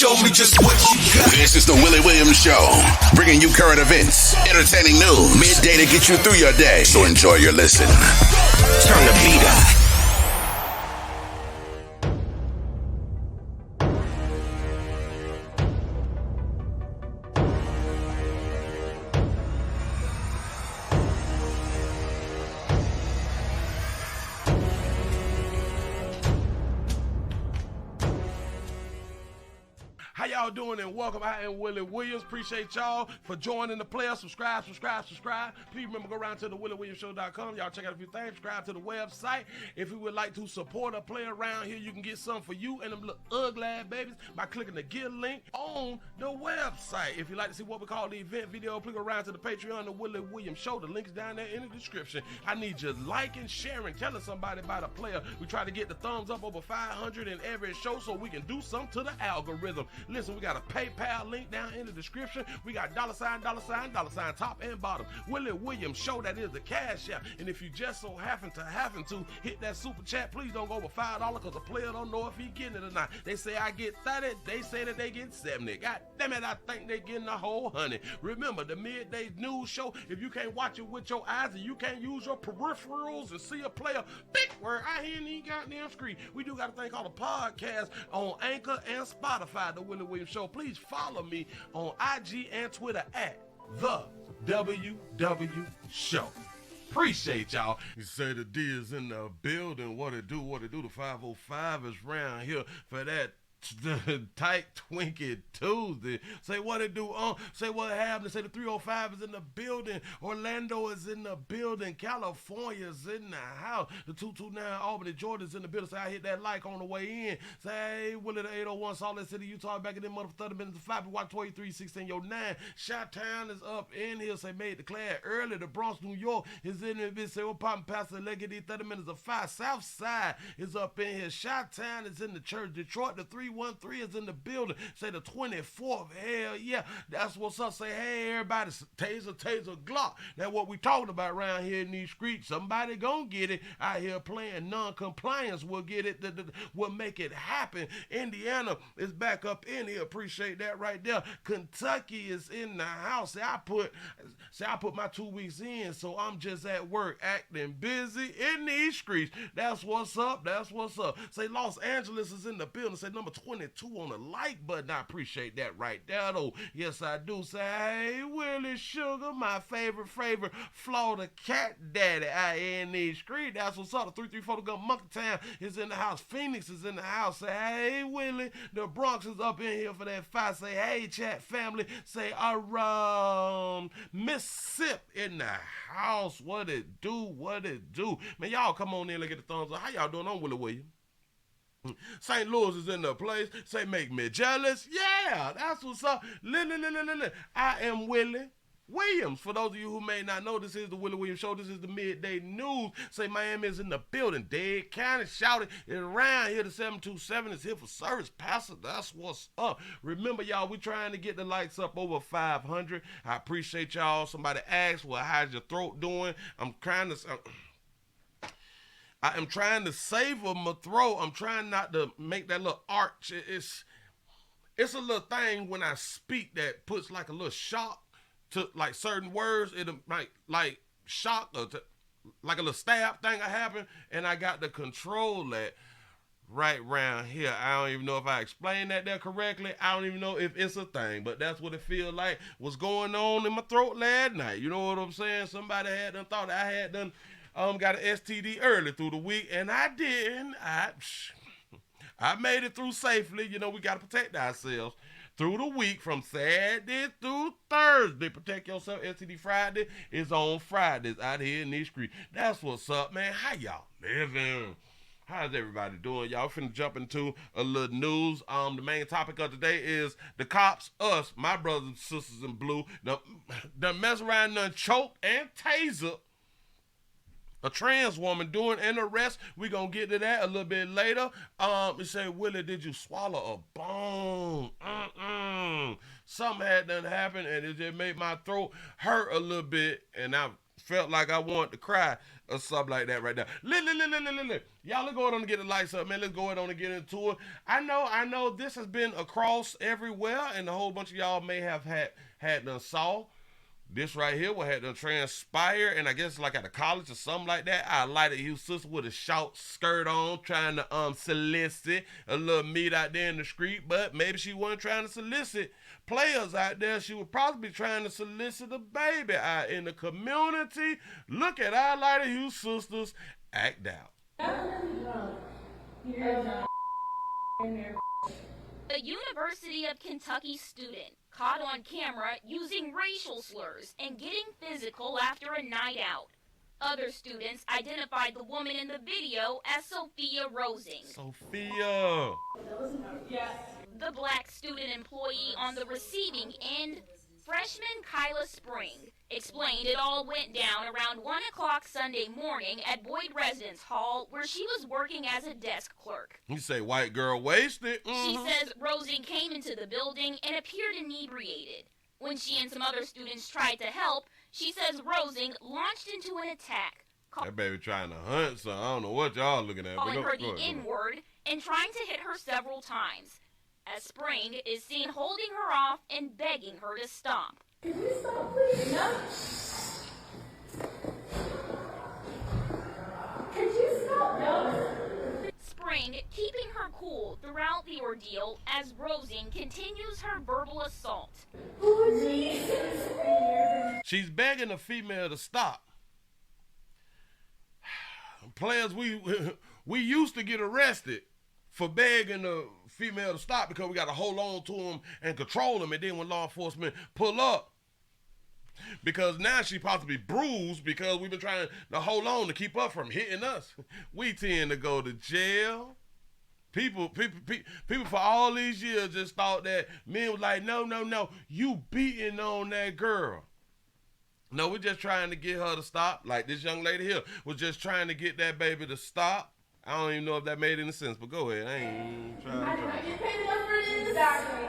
Show me just what you got. This is the Willie Williams Show, bringing you current events, entertaining news, midday to get you through your day. So enjoy your listen. Turn the beat up. How y'all doing and welcome. I am Willie Williams. Appreciate y'all for joining the player. Subscribe. Please remember, go around to the WillieWilliamsShow.com. Y'all check out a few things. Subscribe to the website. If you would like to support a player around here, you can get some for you and them little ugly ass babies by clicking the Get link on the website. If you'd like to see what we call the event video, please go around to the Patreon, the Willie Williams Show. The link's down there in the description. I need you liking, sharing, telling somebody about a player. We try to get the thumbs up over 500 in every show so we can do something to the algorithm. Listen, we got a PayPal link down in the description. We got $, top and bottom. Willie Williams Show, that is the cash app. And if you just so happen to hit that super chat, please don't go over $5 because the player don't know if he getting it or not. They say I get 30, they say that they get 70. God damn it, I think they getting a whole 100. Remember, the midday news show, if you can't watch it with your eyes and you can't use your peripherals and see a player, big word, I hear any goddamn screen. We do got a thing called a podcast on Anchor and Spotify, the Willie Williams Show. Please follow me on IG and Twitter at the WW Show. Appreciate y'all. You say the D is in the building. What it do? The 505 is round here for that tight Twinkie Tuesday. Say what it do, say what happened. Say the 305 is in the building. Orlando is in the building. California is in the house. The 229 Albany, Georgia is in the building. Say I hit that like on the way in. Say, hey, Willie, the 801 Salt Lake City, Utah, back in them mother 30 minutes to 5. Watch 2316 your 9. Chi-Town is up in here. Say made declared early. The Bronx, New York is in there. Say what poppin' past the Leggedy 30 minutes to 5. South Side is up in here. Chi-Town is in the church. Detroit, the 313 is in the building. Say the 24th. Hell yeah. That's what's up. Say, hey, everybody, taser, Glock. That's what we talking about around here in these streets. Somebody gonna get it out here playing non-compliance. Will get it. Will make it happen. Indiana is back up in here. Appreciate that right there. Kentucky is in the house. Say, I put my 2 weeks in, so I'm just at work acting busy in these streets. That's what's up. Say Los Angeles is in the building. Say number 22 on the like button. I appreciate that right there, though. Yes, I do. Say, hey, Willie Sugar, my favorite Florida cat daddy out in these streets. That's what's up. The 334 to Gun Monkey Town is in the house. Phoenix is in the house. Say, hey, Willie, the Bronx is up in here for that fight. Say, hey, chat family. Say, Mississippi in the house. What it do? Man, y'all come on in and get the thumbs up. How y'all doing? I'm Willie Williams. St. Louis is in the place. Say, make me jealous. Yeah, that's what's up. I am Willie Williams. For those of you who may not know, this is the Willie Williams Show. This is the midday news. Say Miami is in the building. Dade County shouted it around here. The 727 is here for service. Pastor, that's what's up. Remember, y'all, we trying to get the likes up over 500. I appreciate y'all. Somebody asked, well, how's your throat doing? I am trying to savor my throat. I'm trying not to make that little arch. It's a little thing when I speak that puts like a little shock to like certain words. It might like shock or like a little stab thing that happen, and I got to control that right around here. I don't even know if I explained that there correctly. I don't even know if it's a thing, but that's what it feels like was going on in my throat last night. You know what I'm saying? Somebody had done thought I had done got an STD early through the week, and I didn't. I made it through safely. You know, we got to protect ourselves through the week from Saturday through Thursday. Protect yourself. STD Friday is on Fridays out here in these streets. That's what's up, man. How y'all living? How's everybody doing? Y'all finna jump into a little news. The main topic of today is the cops, us, my brothers and sisters in blue, done mess around, done choke and taser a trans woman doing an arrest. We gonna get to that a little bit later. It say, Willie, did you swallow a bone? Something had done happened, and it just made my throat hurt a little bit, and I'm felt like I wanted to cry or something like that right now. Look. Y'all, let's go on and get the lights up, man. Let's go on and get into it. I know this has been across everywhere, and a whole bunch of y'all may have had done saw. This right here what had to transpire, and I guess like at a college or something like that. I lighted his sister with a short skirt on, trying to solicit a little meat out there in the street, but maybe she wasn't trying to solicit players out there. She was probably trying to solicit a baby out in the community. Look at our lighted Hughes sisters act out. A University of Kentucky student caught on camera using racial slurs and getting physical after a night out. Other students identified the woman in the video as Sophia Rosing. Sophia. The black student employee on the receiving end, freshman Kyla Spring, explained it all went down around 1 o'clock Sunday morning at Boyd Residence Hall, where she was working as a desk clerk. You say white girl wasted? She says Rosing came into the building and appeared inebriated. When she and some other students tried to help, she says Rosing launched into an attack. That baby trying to hunt, so I don't know what y'all looking at. Calling her the N-word and trying to hit her several times, as Spring is seen holding her off and begging her to stop. Can you stop, please? No. Could you stop? No. Spring keeping her cool throughout the ordeal as Rosing continues her verbal assault. Oh, Jesus. She's begging a female to stop. Players, we used to get arrested for begging a female to stop because we got to hold on to them and control them, and then when law enforcement pull up, because now she possibly bruised because we've been trying to hold on to keep up from hitting us. We tend to go to jail. People for all these years just thought that men was like, no, you beating on that girl. No, we're just trying to get her to stop. Like this young lady here was just trying to get that baby to stop. I don't even know if that made any sense, but go ahead. I ain't trying. I get paid enough for this. Exactly.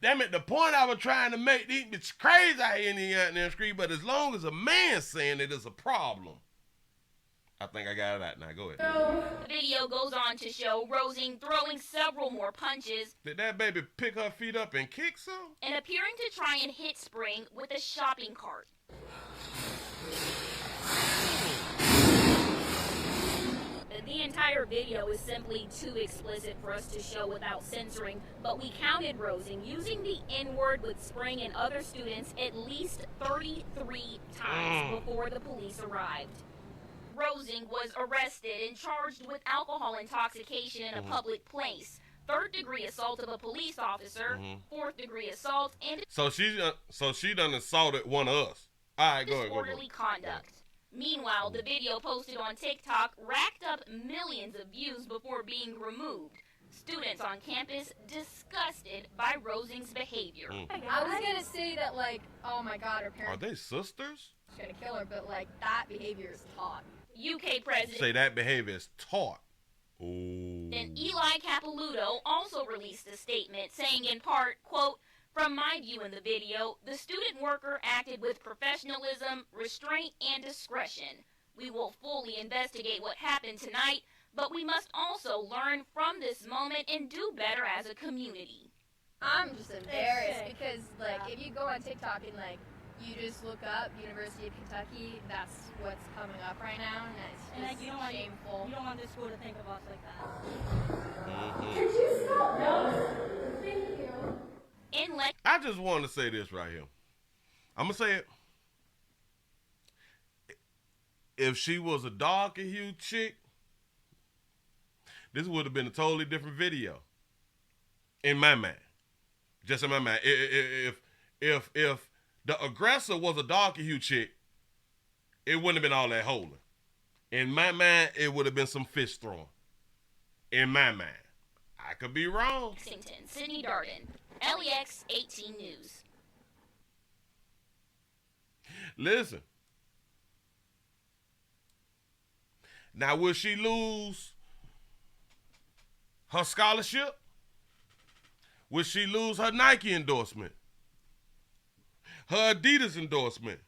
Damn it, the point I was trying to make, it's crazy out here in the street, but as long as a man's saying it is a problem. I think I got it out now. Go ahead. The video goes on to show Rosing throwing several more punches. Did that baby pick her feet up and kick some? And appearing to try and hit Spring with a shopping cart. The entire video is simply too explicit for us to show without censoring, but we counted Rosing using the N-word with Spring and other students at least 33 times before the police arrived. Rosing was arrested and charged with alcohol intoxication in a public place, third-degree assault of a police officer, fourth-degree assault, and so she done assaulted one of us. All right, go ahead. disorderly conduct. Meanwhile, the video posted on TikTok racked up millions of views before being removed. Students on campus disgusted by Rosing's behavior. I was gonna say that, like, oh my God, her Are parents they sisters? are gonna kill her, but like that behavior is taught. UK President Say that behavior is taught. Ooh. Eli Capilouto also released a statement saying in part, quote, "From my view in the video, the student worker acted with professionalism, restraint, and discretion. We will fully investigate what happened tonight, but we must also learn from this moment and do better as a community." I'm just embarrassed because, like, if you go on TikTok and, like, you just look up University of Kentucky, that's what's coming up right now, and it's just like, you don't want shameful. You don't want the school to think of us like that. Could you stop? No. Thank you. In I just want to say this right here. I'm going to say it. If she was a darker hued chick, this would have been a totally different video. In my mind. Just in my mind. If the aggressor was a darker hued chick, it wouldn't have been all that holding. In my mind, it would have been some fist throwing. In my mind. I could be wrong. Lexington, Sydney Darden, LEX 18 News. Listen. Now, will she lose her scholarship? Will she lose her Nike endorsement? Her Adidas endorsement?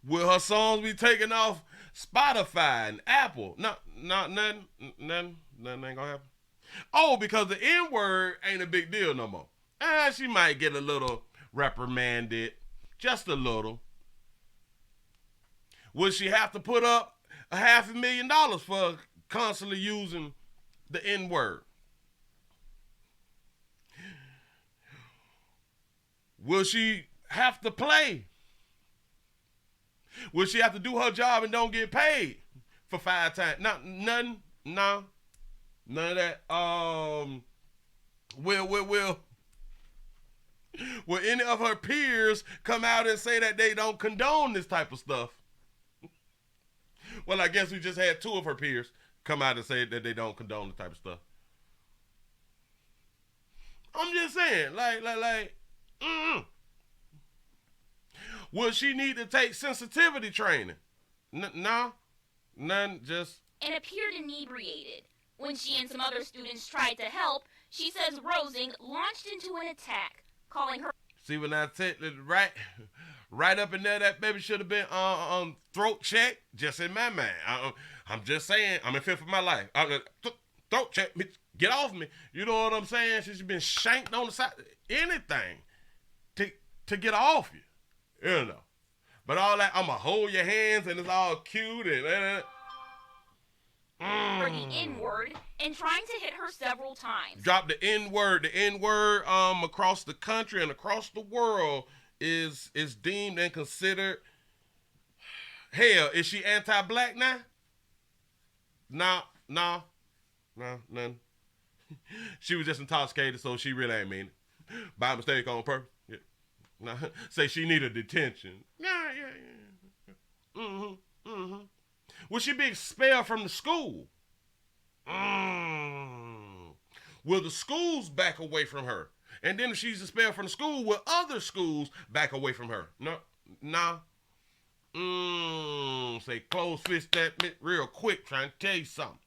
Will her songs be taken off Spotify and Apple? Nothing ain't gonna happen. Oh, because the N-word ain't a big deal no more. She might get a little reprimanded, just a little. Will she have to put up $500,000 for constantly using the N-word? Will she have to play? Will she have to do her job and don't get paid for 5 times? None of that. Will any of her peers come out and say that they don't condone this type of stuff? Well, I guess we just had 2 of her peers come out and say that they don't condone this type of stuff. I'm just saying, Will she need to take sensitivity training? No, none, just... And appeared inebriated. When she and some other students tried to help, she says Rosing launched into an attack, calling her... See, when I said right up in there, that baby should have been throat check, just in my mind. I'm just saying, I'm in fear for my life. Throat check, get off me. You know what I'm saying? She's been shanked on the side. Anything to get off you. You know. But all that, I'm going to hold your hands and it's all cute and... For the N-word and trying to hit her several times. Drop the N-word. The N-word across the country and across the world is deemed and considered... Hell, is she anti-black now? No, none. She was just intoxicated, so she really ain't mean it. By mistake on purpose. Yeah. Nah. Say she needed detention. Yeah. Will she be expelled from the school? Will the schools back away from her? And then if she's expelled from the school, will other schools back away from her? No. Say close fist that real quick, trying to tell you something.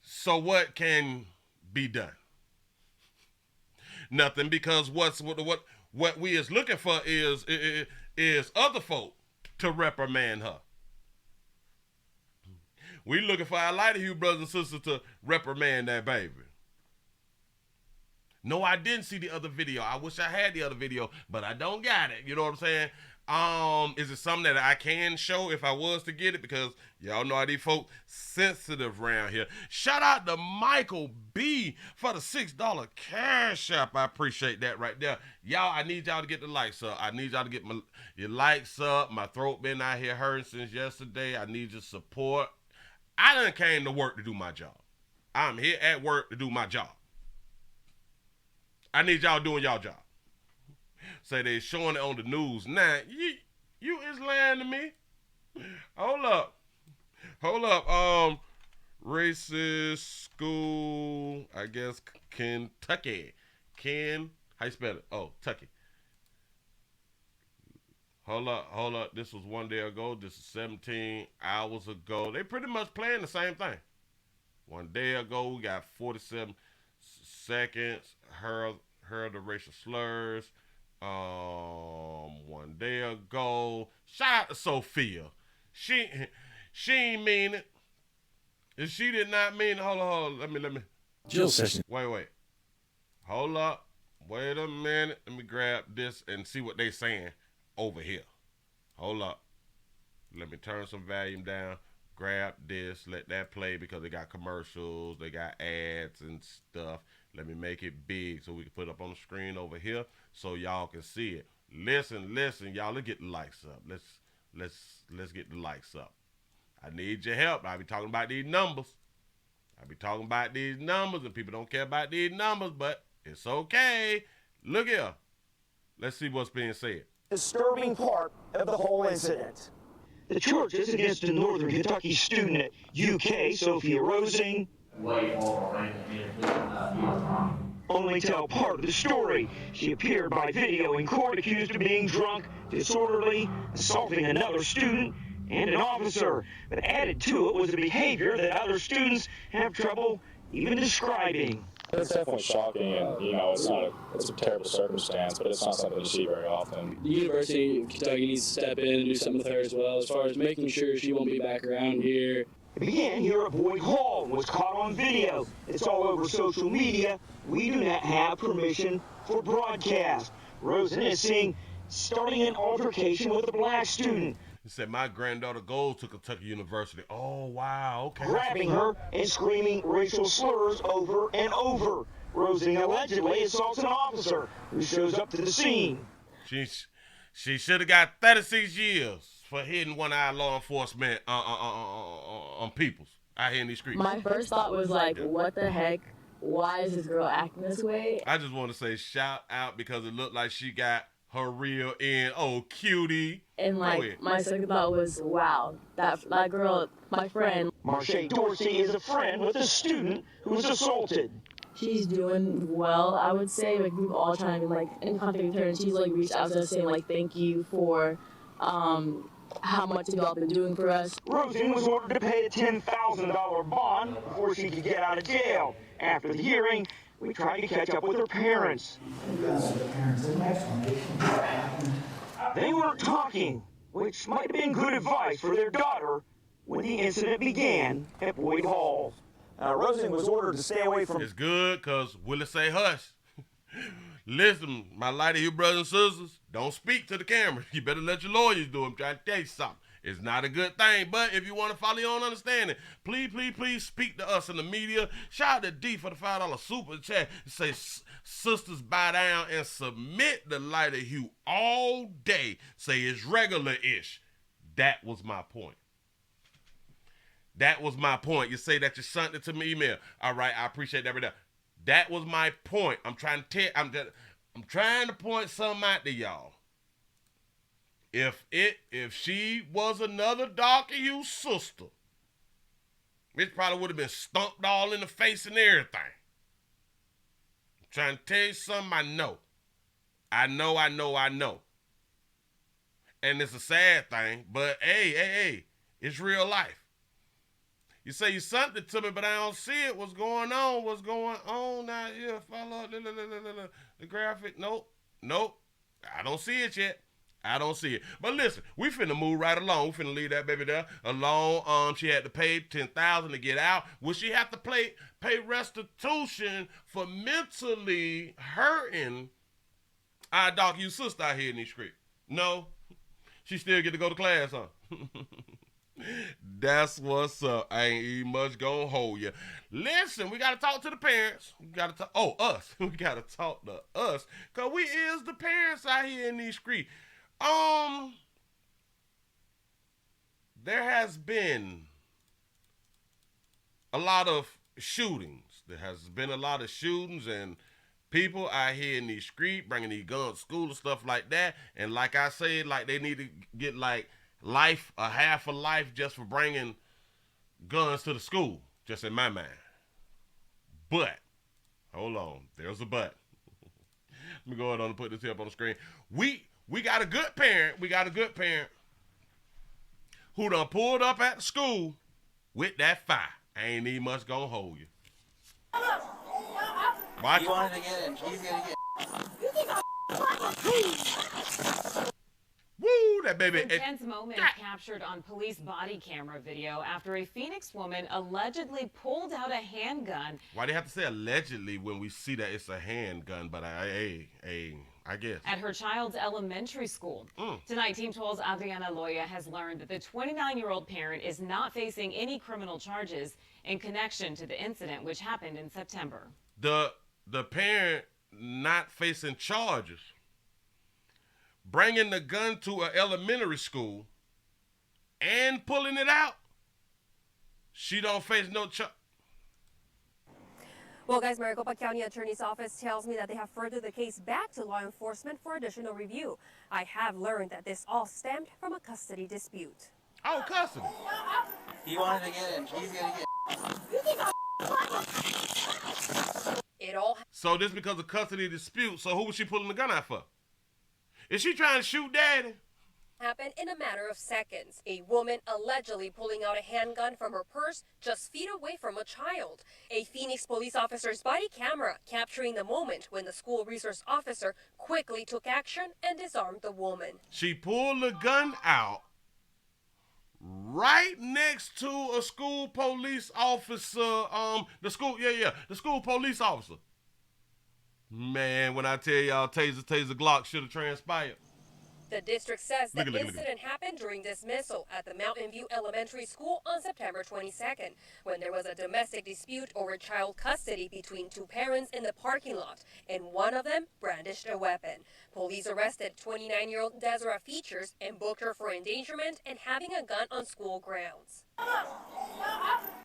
So what can be done? Nothing, because what we is looking for is other folk to reprimand her. We looking for our lighter hue brothers and sisters to reprimand that baby. No, I didn't see the other video. I wish I had the other video, but I don't got it. You know what I'm saying? Is it something that I can show if I was to get it? Because y'all know how these folks sensitive around here. Shout out to Michael B for the $6 cash app. I appreciate that right there. Y'all, I need y'all to get the likes up. I need y'all to get your likes up. My throat been out here hurting since yesterday. I need your support. I done came to work to do my job. I'm here at work to do my job. I need y'all doing y'all job. Say they showing it on the news. Now, you is lying to me. Hold up. Racist school, I guess, Kentucky. How you spell it? Oh, Tucky. Hold up. This was 1 day ago. This is 17 hours ago. They pretty much playing the same thing. 1 day ago, we got 47 seconds. Heard the racial slurs. 1 day ago. Shout out to Sophia. She ain't mean it. If she did not mean it, hold on. Let me. Jill session. Wait. Hold up. Wait a minute. Let me grab this and see what they saying over here. Hold up. Let me turn some volume down. Grab this. Let that play because they got commercials. They got ads and stuff. Let me make it big so we can put it up on the screen over here so y'all can see it. Listen, y'all. Let's get the likes up. Let's get the likes up. I need your help. I be talking about these numbers. And people don't care about these numbers, but it's okay. Look here. Let's see what's being said. Disturbing part of the whole incident. The charges against a Northern Kentucky student at UK, Sophia Rosing, only tell part of the story. She appeared by video in court accused of being drunk, disorderly, assaulting another student and an officer. But added to it was a behavior that other students have trouble even describing. It's definitely shocking, and it's a terrible circumstance, but it's not something you see very often. The University of Kentucky needs to step in and do something with her as well, as far as making sure she won't be back around here. It began here at Boyd Hall and was caught on video. It's all over social media. We do not have permission for broadcast. Rosen is seen starting an altercation with a black student. He said, my granddaughter goes to Kentucky University. Oh, wow, okay. Grabbing her and screaming racial slurs over and over. Rosen allegedly assaults an officer who shows up to the scene. She should have got 36 years for hitting one-eyed law enforcement on peoples out here in these streets. My first thought was like, what the heck? Why is this girl acting this way? I just want to say shout out because it looked like she got her real end. Oh, cutie. And like, my second thought was, wow, that girl, my friend. Marsha Dorsey is a friend with a student who was assaulted. She's doing well, I would say. Like, we've all trying to be like in contact with her, and she's like reached out to us saying like, thank you for how much you all been doing for us. Rosen was ordered to pay a $10,000 bond before she could get out of jail. After the hearing, we tried to catch up with her parents. They weren't talking, which might have been good advice for their daughter when the incident began at Boyd Hall. Rosen was ordered to stay away from... It's good because Willie say hush. Listen, my lighty you brothers and sisters, don't speak to the camera. You better let your lawyers do it. I'm trying to tell you something. It's not a good thing, but if you want to follow your own understanding, please speak to us in the media. Shout out to D for the $5 super chat. It says, sisters, bow down and submit the lighter hue all day. Say it's regular-ish. That was my point. That was my point. You say that you sent it to me email. All right, I appreciate that. That was my point. I'm trying to point something out to y'all. If she was another darker hue sister, it probably would have been stumped all in the face and everything. I'm trying to tell you something I know. And it's a sad thing, but hey, it's real life. You say you sent it to me, but I don't see it. What's going on now here? Follow the graphic. Nope. I don't see it yet. I don't see it. But listen, we finna move right along. We finna leave that baby there alone. She had to pay $10,000 to get out. Will she have to pay restitution for mentally hurting our dog you sister out here in these streets? No. She still get to go to class, huh? That's what's up. I ain't even much gonna hold you. Listen, we gotta talk to the parents. We gotta talk. Us. We gotta talk to us, cause we is the parents out here in these streets. There has been a lot of shootings. There has been a lot of shootings and people out here in these streets bringing these guns to school and stuff like that. And like I said, like they need to get like life, a half a life just for bringing guns to the school, just in my mind. But, hold on, there's a but. Let me go ahead and put this here up on the screen. We got a good parent who done pulled up at the school with that fire. I ain't even much gonna hold you. Watch. He wanted to get in. He's gonna get. Woo, that baby. Intense moment captured on police body camera video after a Phoenix woman allegedly pulled out a handgun. Why do you have to say allegedly when we see that it's a handgun? But I guess. At her child's elementary school. Tonight, Team 12's Adriana Loya has learned that the 29-year-old parent is not facing any criminal charges in connection to the incident, which happened in September. The parent not facing charges. Bringing the gun to an elementary school and pulling it out, she don't face no charge. Well, guys, Maricopa County Attorney's Office tells me that they have furthered the case back to law enforcement for additional review. I have learned that this all stemmed from a custody dispute. Oh, custody. He wanted to get in. He's gonna get. It all. So this because of custody dispute. So who was she pulling the gun out for? Is she trying to shoot daddy? happened in a matter of seconds. A woman allegedly pulling out a handgun from her purse just feet away from a child. A Phoenix police officer's body camera capturing the moment when the school resource officer quickly took action and disarmed the woman. She pulled the gun out right next to a school police officer. The school police officer. Man, when I tell y'all, Taser Glock should have transpired. The district says the incident happened during dismissal at the Mountain View Elementary School on September 22nd, when there was a domestic dispute over child custody between two parents in the parking lot, and one of them brandished a weapon. Police arrested 29-year-old Desiree Features and booked her for endangerment and having a gun on school grounds.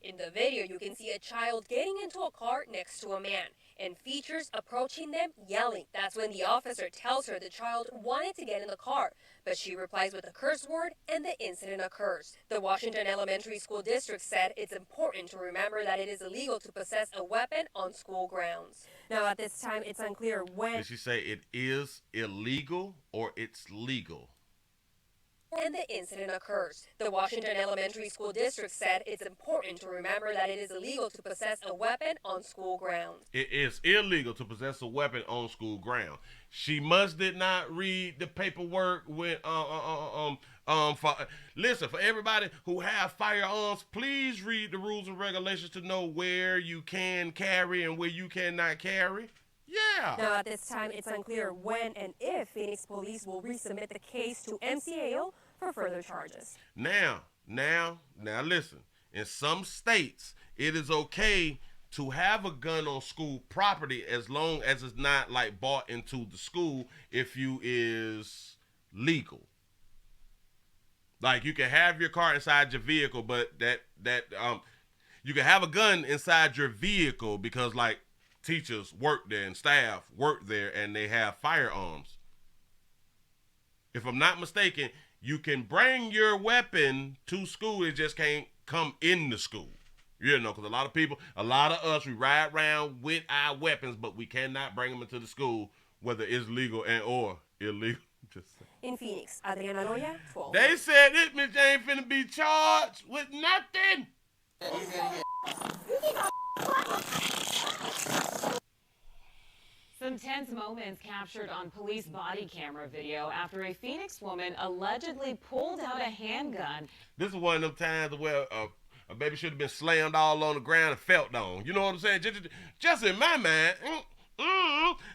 In the video, you can see a child getting into a car next to a man, and Features approaching them yelling. That's when the officer tells her the child wanted to get in the car, but she replies with a curse word and the incident occurs. The Washington Elementary School District said it's important to remember that it is illegal to possess a weapon on school grounds. Now at this time, it's unclear when... Did she say it is illegal or it's legal? And the incident occurs. The Washington Elementary School District said it's important to remember that it is illegal to possess a weapon on school grounds. It is illegal to possess a weapon on school ground. She did not read the paperwork when listen, for everybody who have firearms, please read the rules and regulations to know where you can carry and where you cannot carry. Yeah. Now, at this time, it's unclear when and if Phoenix police will resubmit the case to MCAO for further charges. Now, listen. In some states, it is okay to have a gun on school property as long as it's not like bought into the school if you is legal. Like you can have your car inside your vehicle, but you can have a gun inside your vehicle because like teachers work there and staff work there and they have firearms. If I'm not mistaken, you can bring your weapon to school. It just can't come in the school. You know, because a lot of us, we ride around with our weapons, but we cannot bring them into the school, whether it's legal and or illegal. Just in Phoenix, Adriana Roya, 12. They said this bitch ain't finna be charged with nothing. Some tense moments captured on police body camera video after a Phoenix woman allegedly pulled out a handgun. This is one of them times where a baby should have been slammed all on the ground and felt on. You know what I'm saying? Just in my mind.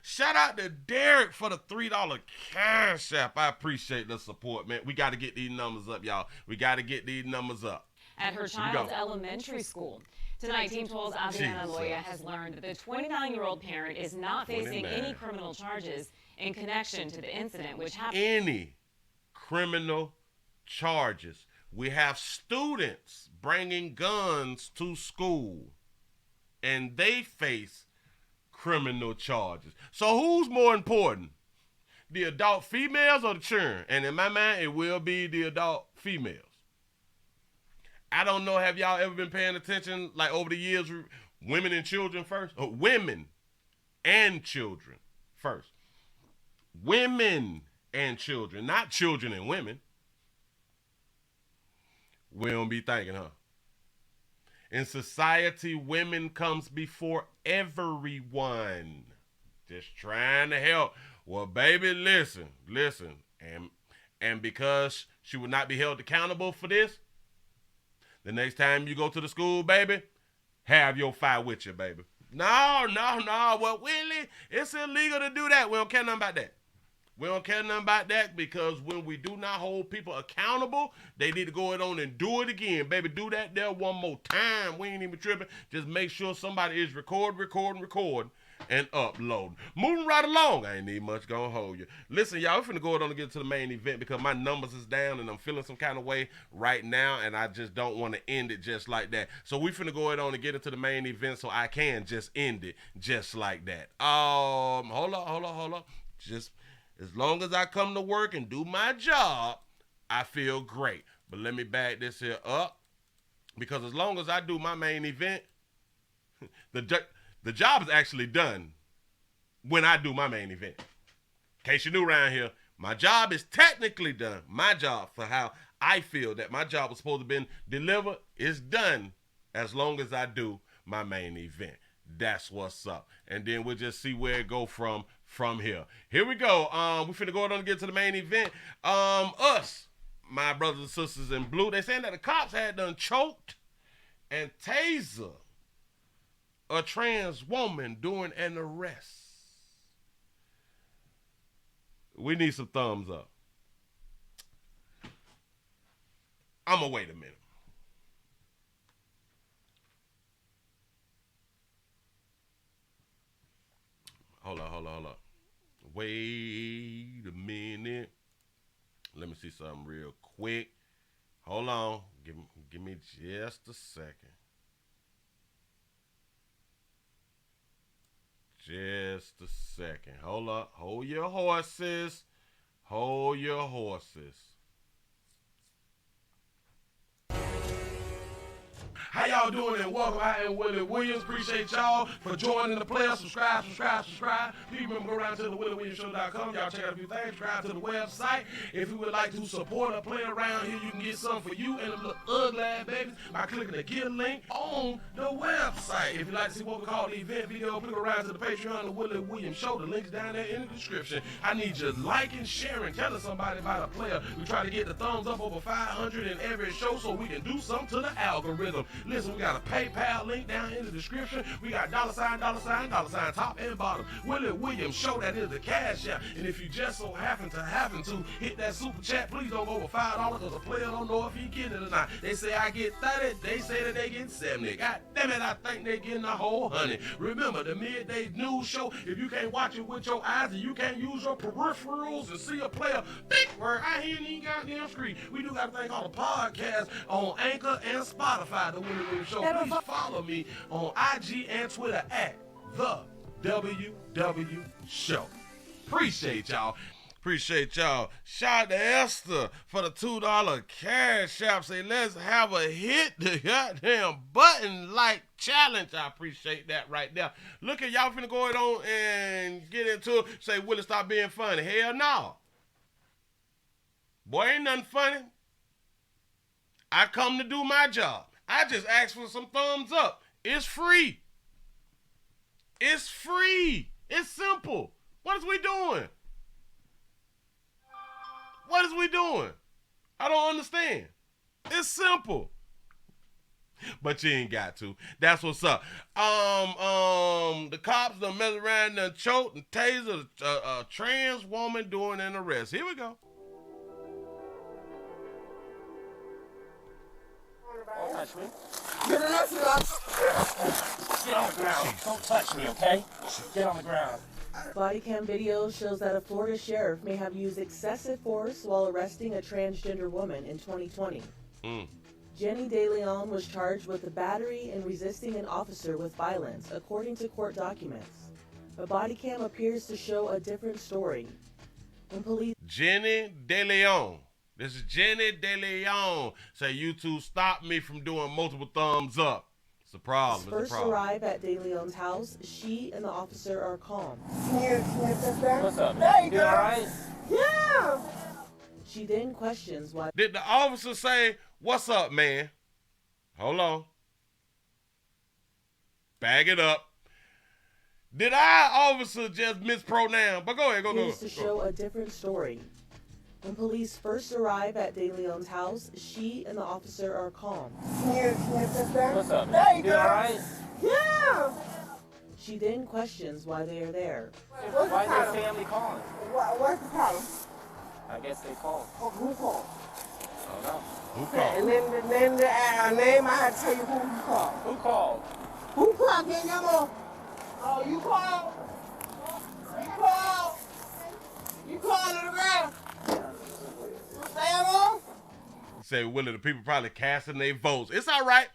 Shout out to Derek for the $3 cash app. I appreciate the support, man. We got to get these numbers up, y'all. We got to get these numbers up. At her child's elementary school. Tonight, Team 12's Adriana Loya has learned that the 29-year-old parent is not facing any criminal charges in connection to the incident, which happened. Any criminal charges. We have students bringing guns to school, and they face criminal charges. So who's more important? The adult females or the children? And in my mind, it will be the adult females. I don't know, have y'all ever been paying attention, like over the years, women and children first? Women and children first. Women and children, not children and women. We don't be thinking, huh? In society, women comes before everyone. Just trying to help. Well, baby, listen. And because she would not be held accountable for this, the next time you go to the school, baby, have your file with you, baby. No. Well, Willie, it's illegal to do that. We don't care nothing about that. We don't care nothing about that because when we do not hold people accountable, they need to go on and do it again. Baby, do that there one more time. We ain't even tripping. Just make sure somebody is recording, and uploading. Moving right along. I ain't need much gonna hold you. Listen, y'all, we're finna go on and get to the main event because my numbers is down and I'm feeling some kind of way right now and I just don't want to end it just like that. So we finna go on and get into the main event so I can just end it just like that. Hold up. Just as long as I come to work and do my job, I feel great. But let me back this here up because as long as I do my main event, the job is actually done when I do my main event. In case you're new around here, My job is technically done. My job, for how I feel that my job was supposed to be delivered, is done as long as I do my main event. That's what's up. And then we'll just see where it go from here. Here we go. We finna go on and get to the main event. Us, my brothers and sisters in blue, they saying that the cops had done choked and taser a trans woman during an arrest. We need some thumbs up. I'ma wait a minute. Hold on. Wait a minute. Let me see something real quick. Hold on. Give me just a second. Just a second. Hold up. Hold your horses. Hold your horses. How y'all doing and welcome. I am Willie Williams. Appreciate y'all for joining the player. Subscribe. Please remember go around to the WillieWilliamsShow.com. Y'all check out a few things. Subscribe to the website. If you would like to support a player around here, you can get something for you and the little ugly ass babies by clicking the Get link on the website. If you'd like to see what we call the event video, click around to the Patreon, the Willie Williams Show. The link's down there in the description. I need you liking, sharing, telling somebody about a player. We try to get the thumbs up over 500 in every show so we can do something to the algorithm. Listen, we got a PayPal link down in the description. We got $, top and bottom. Willie Williams Show, that is the cash app. And if you just so happen to hit that super chat, please don't go over $5 because the player don't know if he getting it or not. They say I get 30, they say that they get 70. God damn it, I think they getting a whole 100. Remember, the midday news show, if you can't watch it with your eyes and you can't use your peripherals and see a player, big word, I hear any goddamn screen. We do got a thing called a podcast on Anchor and Spotify, the Willie Williams Show. Please follow me on IG and Twitter at the WW Show. Appreciate y'all. Shout out to Esther for the $2 cash app. Say, let's have a hit the goddamn button like challenge. I appreciate that right there. Look at y'all finna go on and get into it. Say, Willie, stop being funny. Hell no. Boy, ain't nothing funny. I come to do my job. I just asked for some thumbs up. It's free. It's free. It's simple. What is we doing? I don't understand. It's simple. But you ain't got to. That's what's up. The cops done mess around and choked and tasered a trans woman during an arrest. Here we go. Don't touch me. Get on the ground. Don't touch me, okay? Get on the ground. Body cam video shows that a Florida sheriff may have used excessive force while arresting a transgender woman in 2020. Jenny DeLeon was charged with the battery and resisting an officer with violence, according to court documents. The body cam appears to show a different story. When police... Jenny DeLeon. This is Jenny DeLeon. Say, YouTube stopped me from doing multiple thumbs up. It's a problem. First arrive at DeLeon's house, she and the officer are calm. What's up? Hey, you alright? Yeah! She then questions why... Did the officer say, what's up, man? Hold on. Bag it up. Did our officer just mispronounce? But go ahead, go. To show a different story. When police first arrive at DeLeon's house, she and the officer are calm. What's up? Hey, you alright? Yeah! She then questions why they are there. Why is their family calling? What's the problem? I guess they called. Who called? I don't know. Who called? And then the name, I had to tell you who you called. Who called? Who called? Can you know? Oh, you called? You called on the ground? Say, Willie, the people probably casting their votes. It's all right.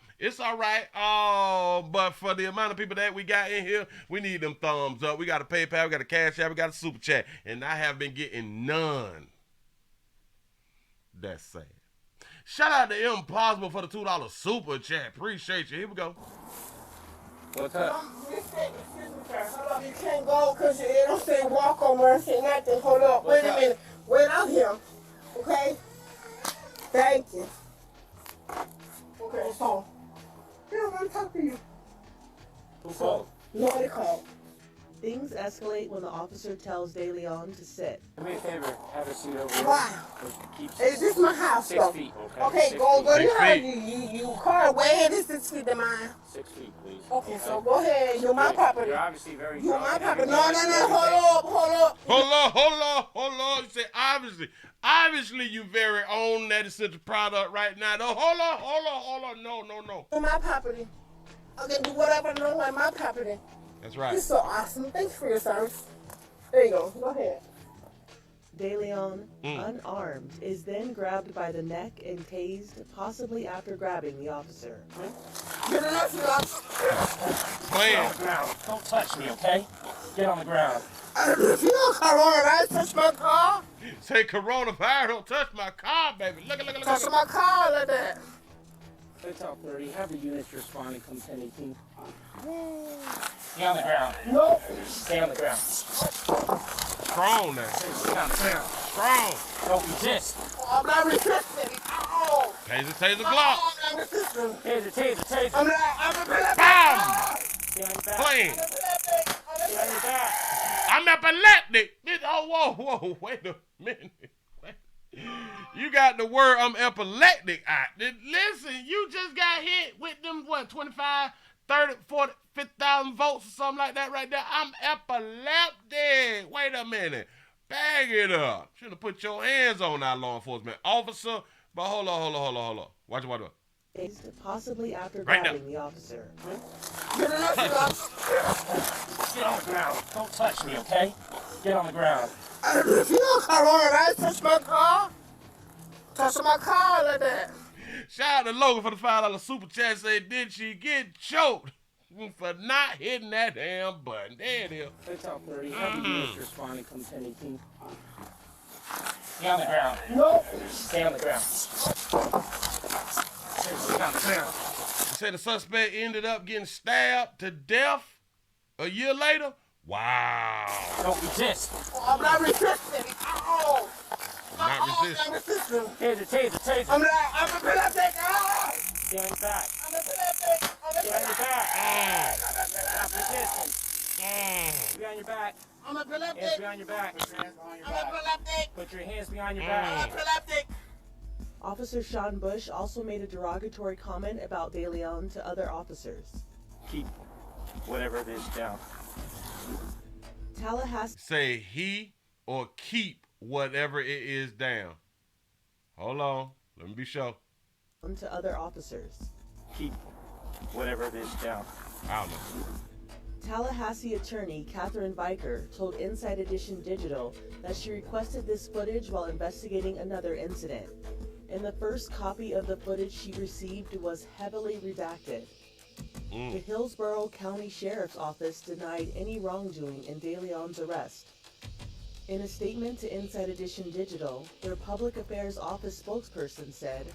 But for the amount of people that we got in here, we need them thumbs up. We got a PayPal, we got a Cash App, we got a Super Chat. And I have been getting none. That's sad. Shout out to Impossible for the $2 Super Chat. Appreciate you. Here we go. What's up? Hold up, you can't go because it don't say walk on where it say nothing. Hold up, wait a minute. Wait out here. Okay? Thank you. Okay, so. Yeah, I want to talk to you. Who called? Nobody called. Things escalate when the officer tells De Leon to sit. Do me a favor, have a seat over here. Why? Keep Is this my house, 6 though? feet, okay? Okay, 6 go feet. to 6 your house. feet. You car way ahead is 6 feet to mine. 6 feet, please. Okay, so go ahead. You're my property. You're obviously very You're drunk my and property. everything. No, hold up. Hold on. You say obviously you very own that essential product right now. No, hold on. No. You're my property. I can do whatever I know on my property. That's right. You're so awesome. Thanks for your service. There you go. Go ahead. De Leon, unarmed, is then grabbed by the neck and tased, possibly after grabbing the officer. Get enough, Playing. Get on the ground. Don't touch me, okay? Get on the ground. If you don't coronavirus, touch my car. Say coronavirus, don't touch my car, baby. Look. Touch my car like that. Let's talk 30. Have the units respond and come 1018. Stay on the ground. No. Stay on the ground. Strong now. Stay on the ground. Strong. Don't resist. I'm not resisting. Oh. Taser Glock. I'm not resisting. Taser. I'm not. Bam! Stay on your back. Playing. Stay on your back. I'm epileptic. Oh, whoa. Wait a minute. You got the word I'm epileptic out. Listen, you just got hit with them, 25, 30, 40, 50,000 volts or something like that right there. I'm epileptic. Wait a minute. Bag it up. Should have put your hands on that law enforcement officer. But hold on. Watch it. Tased, possibly after Right grabbing the officer. Get enough, Get on the ground. Don't touch me, okay? Get on the ground. If you don't coronavirus, touch my car. Touch my car like that. Shout out to Logan for the $5 super chat. Say, did she get choked for not hitting that damn button? There it is. Let's talk 30. Have the units respond and come 1018. Stay on the ground. No. Stay on the ground. Stay on the ground. They say the suspect ended up getting stabbed to death a year later. Wow. Don't resist. I'm not resisting. Oh. Not resisting. Taser. I'm epileptic. Oh. Stay on your back. I'm epileptic. Stay on your back. Stop resisting. Be on your back. I'm epileptic. Hands behind your back. I'm epileptic. Put your hands behind your I'm back. epileptic. Officer Sean Bush also made a derogatory comment about De Leon to other officers. Keep whatever it is down. Tallahassee. Say he or keep whatever it is down. Hold on. Let me be sure. To other officers. Keep whatever it is down. I don't know. Tallahassee attorney Catherine Viker told Inside Edition Digital that she requested this footage while investigating another incident. And the first copy of the footage she received was heavily redacted. The Hillsborough County Sheriff's Office denied any wrongdoing in De Leon's arrest. In a statement to Inside Edition Digital, their Public Affairs Office spokesperson said,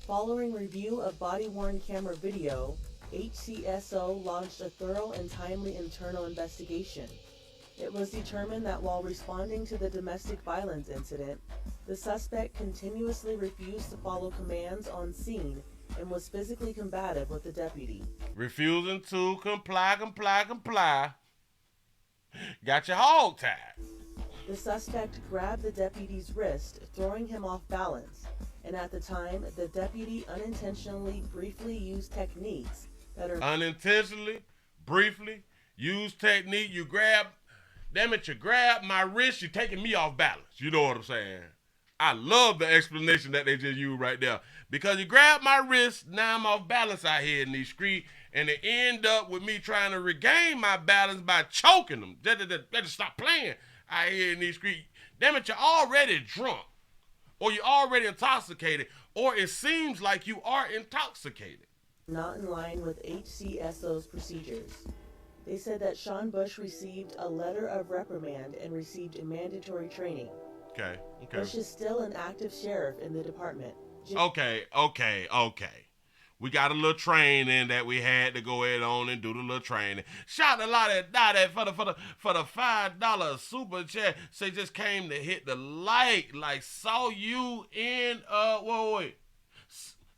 following review of body-worn camera video, HCSO launched a thorough and timely internal investigation. It was determined that while responding to the domestic violence incident, the suspect continuously refused to follow commands on scene and was physically combative with the deputy. Refusing to comply. Got your hog tied. The suspect grabbed the deputy's wrist, throwing him off balance, and at the time, the deputy unintentionally briefly used techniques that are briefly use technique. You grab my wrist, you're taking me off balance. You know what I'm saying? I love the explanation that they just used right there. Because you grab my wrist, now I'm off balance out here in these streets, and it end up with me trying to regain my balance by choking them. They just stop playing out here in these streets. Damn it, you're already drunk, or you're already intoxicated, or it seems like you are intoxicated. Not in line with HCSO's procedures. They said that Sean Bush received a letter of reprimand and received mandatory training. Okay. Bush is still an active sheriff in the department. Okay. We got a little training that we had to go ahead on and do the little training. Shout a lot at Dottie for the $5 super chat. Say just came to hit the like saw you in wait.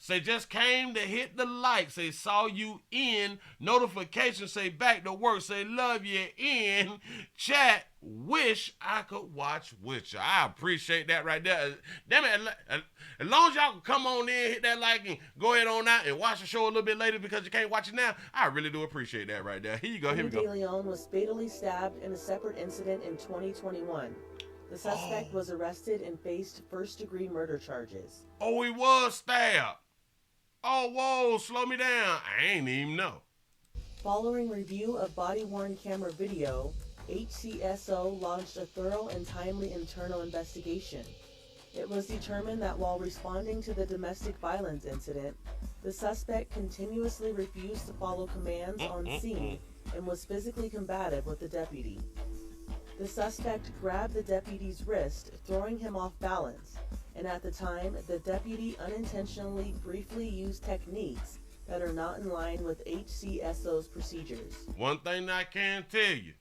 Say just came to hit the like. Say saw you in notification. Say back to work. Say love you in chat. Wish I could watch with you. I appreciate that right there. Damn it, as long as y'all can come on in, hit that like, and go ahead on out and watch the show a little bit later because you can't watch it now, I really do appreciate that right there. Here you go, here we go. Jenny DeLeon was fatally stabbed in a separate incident in 2021. The suspect was arrested and faced first-degree murder charges. Oh, he was stabbed. Oh, whoa, slow me down. I ain't even know. Following review of body-worn camera video, HCSO launched a thorough and timely internal investigation. It was determined that while responding to the domestic violence incident, the suspect continuously refused to follow commands on scene and was physically combative with the deputy. The suspect grabbed the deputy's wrist, throwing him off balance, and at the time, the deputy unintentionally briefly used techniques that are not in line with HCSO's procedures. One thing I can tell you,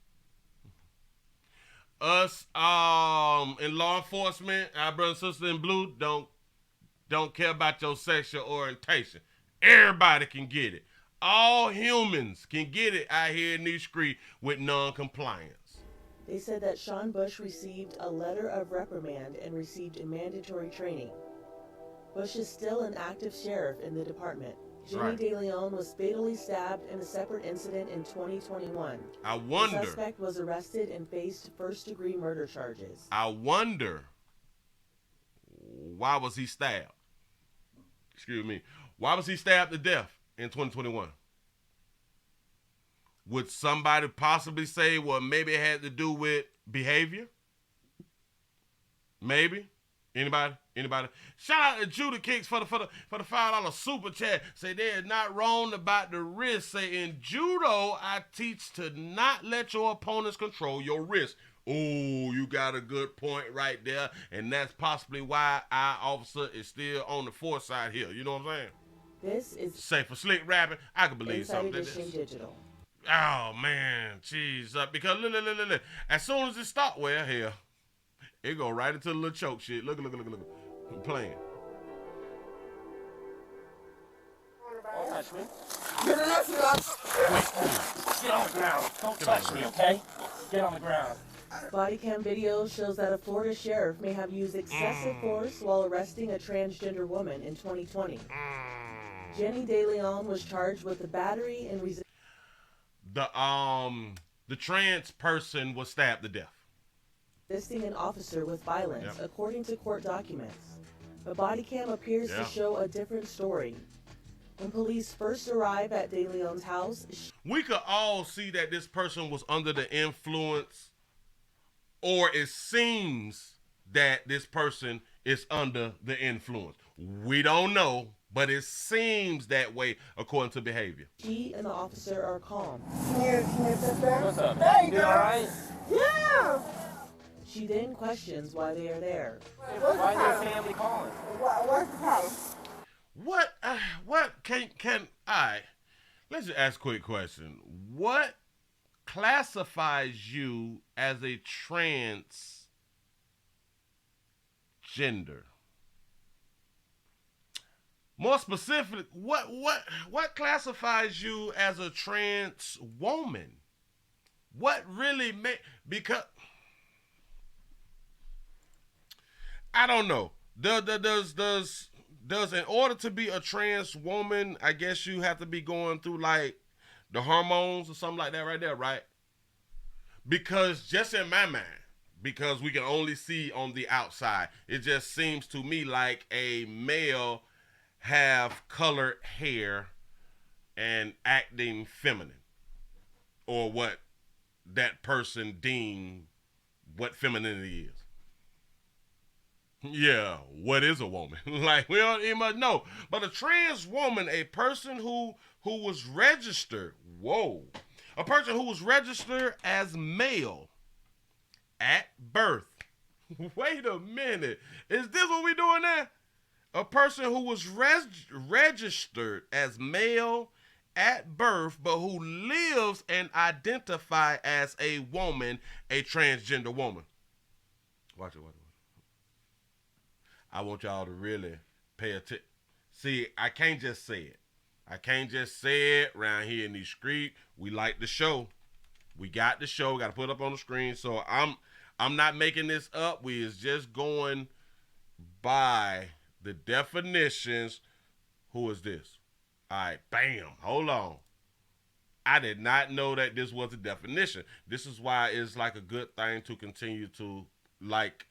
us in law enforcement, our brother and sister in blue don't care about your sexual orientation. Everybody can get it. All humans can get it out here in these streets with non-compliance. They said that Sean Bush received a letter of reprimand and received mandatory training. Bush is still an active sheriff in the department. Jenny DeLeon was fatally stabbed in a separate incident in 2021. I wonder. The suspect was arrested and faced first-degree murder charges. I wonder, why was he stabbed? Excuse me. Why was he stabbed to death in 2021? Would somebody possibly say, well, maybe it had to do with behavior? Maybe. Anybody? Shout out to Judah Kicks for the $5 super chat. Say they are not wrong about the wrist. Say in judo, I teach to not let your opponents control your wrist. Oh, you got a good point right there, and that's possibly why our officer is still on the force side here. You know what I'm saying? This is say for slick rapping. I can believe Inside something like Edition this. Digital. Oh man, jeez, because look. As soon as it stop, well, hell, it go right into the little choke shit. Look. I'm playing. Don't touch me. Get enough Get on the ground. Don't touch me, okay? Get on the ground. Body cam video shows that a Florida sheriff may have used excessive force while arresting a transgender woman in 2020. Jenny DeLeon was charged with the battery and the trans person was stabbed to death. Resisting an officer with violence, according to court documents. The body cam appears to show a different story. When police first arrive at DeLeon's house, we could all see that this person was under the influence, or it seems that this person is under the influence. We don't know, but it seems that way according to behavior. She and the officer are calm. What's up? There you go. All right? Yeah. She then questions why they are there. Why is your family calling? What's the problem? What can I? Let's just ask a quick question. What classifies you as a transgender? More specific, what classifies you as a trans woman? What really because I don't know. Does in order to be a trans woman, I guess you have to be going through like the hormones or something like that right there, right? Because just in my mind, because we can only see on the outside, it just seems to me like a male have colored hair and acting feminine, or what that person deem what femininity is. Yeah, what is a woman? Like, we don't even much know. But a trans woman, a person who was registered, a person who was registered as male at birth. Wait a minute. Is this what we doing now? A person who was registered as male at birth, but who lives and identifies as a woman, a transgender woman. Watch it. I want y'all to really pay attention. See, I can't just say it. I can't just say it around here in these streets. We like the show. We got the show. Got to put it up on the screen. So I'm not making this up. We is just going by the definitions. Who is this? All right, bam. Hold on. I did not know that this was a definition. This is why it's like a good thing to continue to like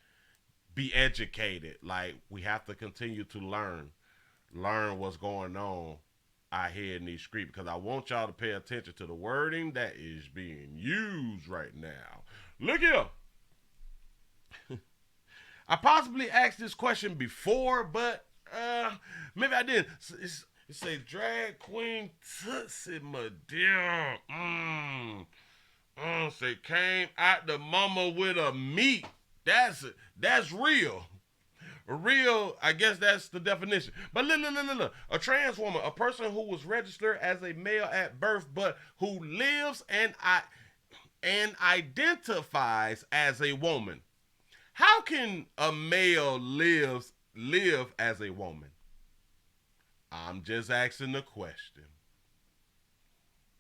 be educated. Like we have to continue to learn what's going on out here in these streets, because I want y'all to pay attention to the wording that is being used right now. Look here. I possibly asked this question before, but maybe I didn't. It say drag queen Tootsie Madea. Say came out the mama with a meat. That's real. Real, I guess that's the definition. But look. A trans woman, a person who was registered as a male at birth, but who lives and identifies as a woman. How can a male live as a woman? I'm just asking the question.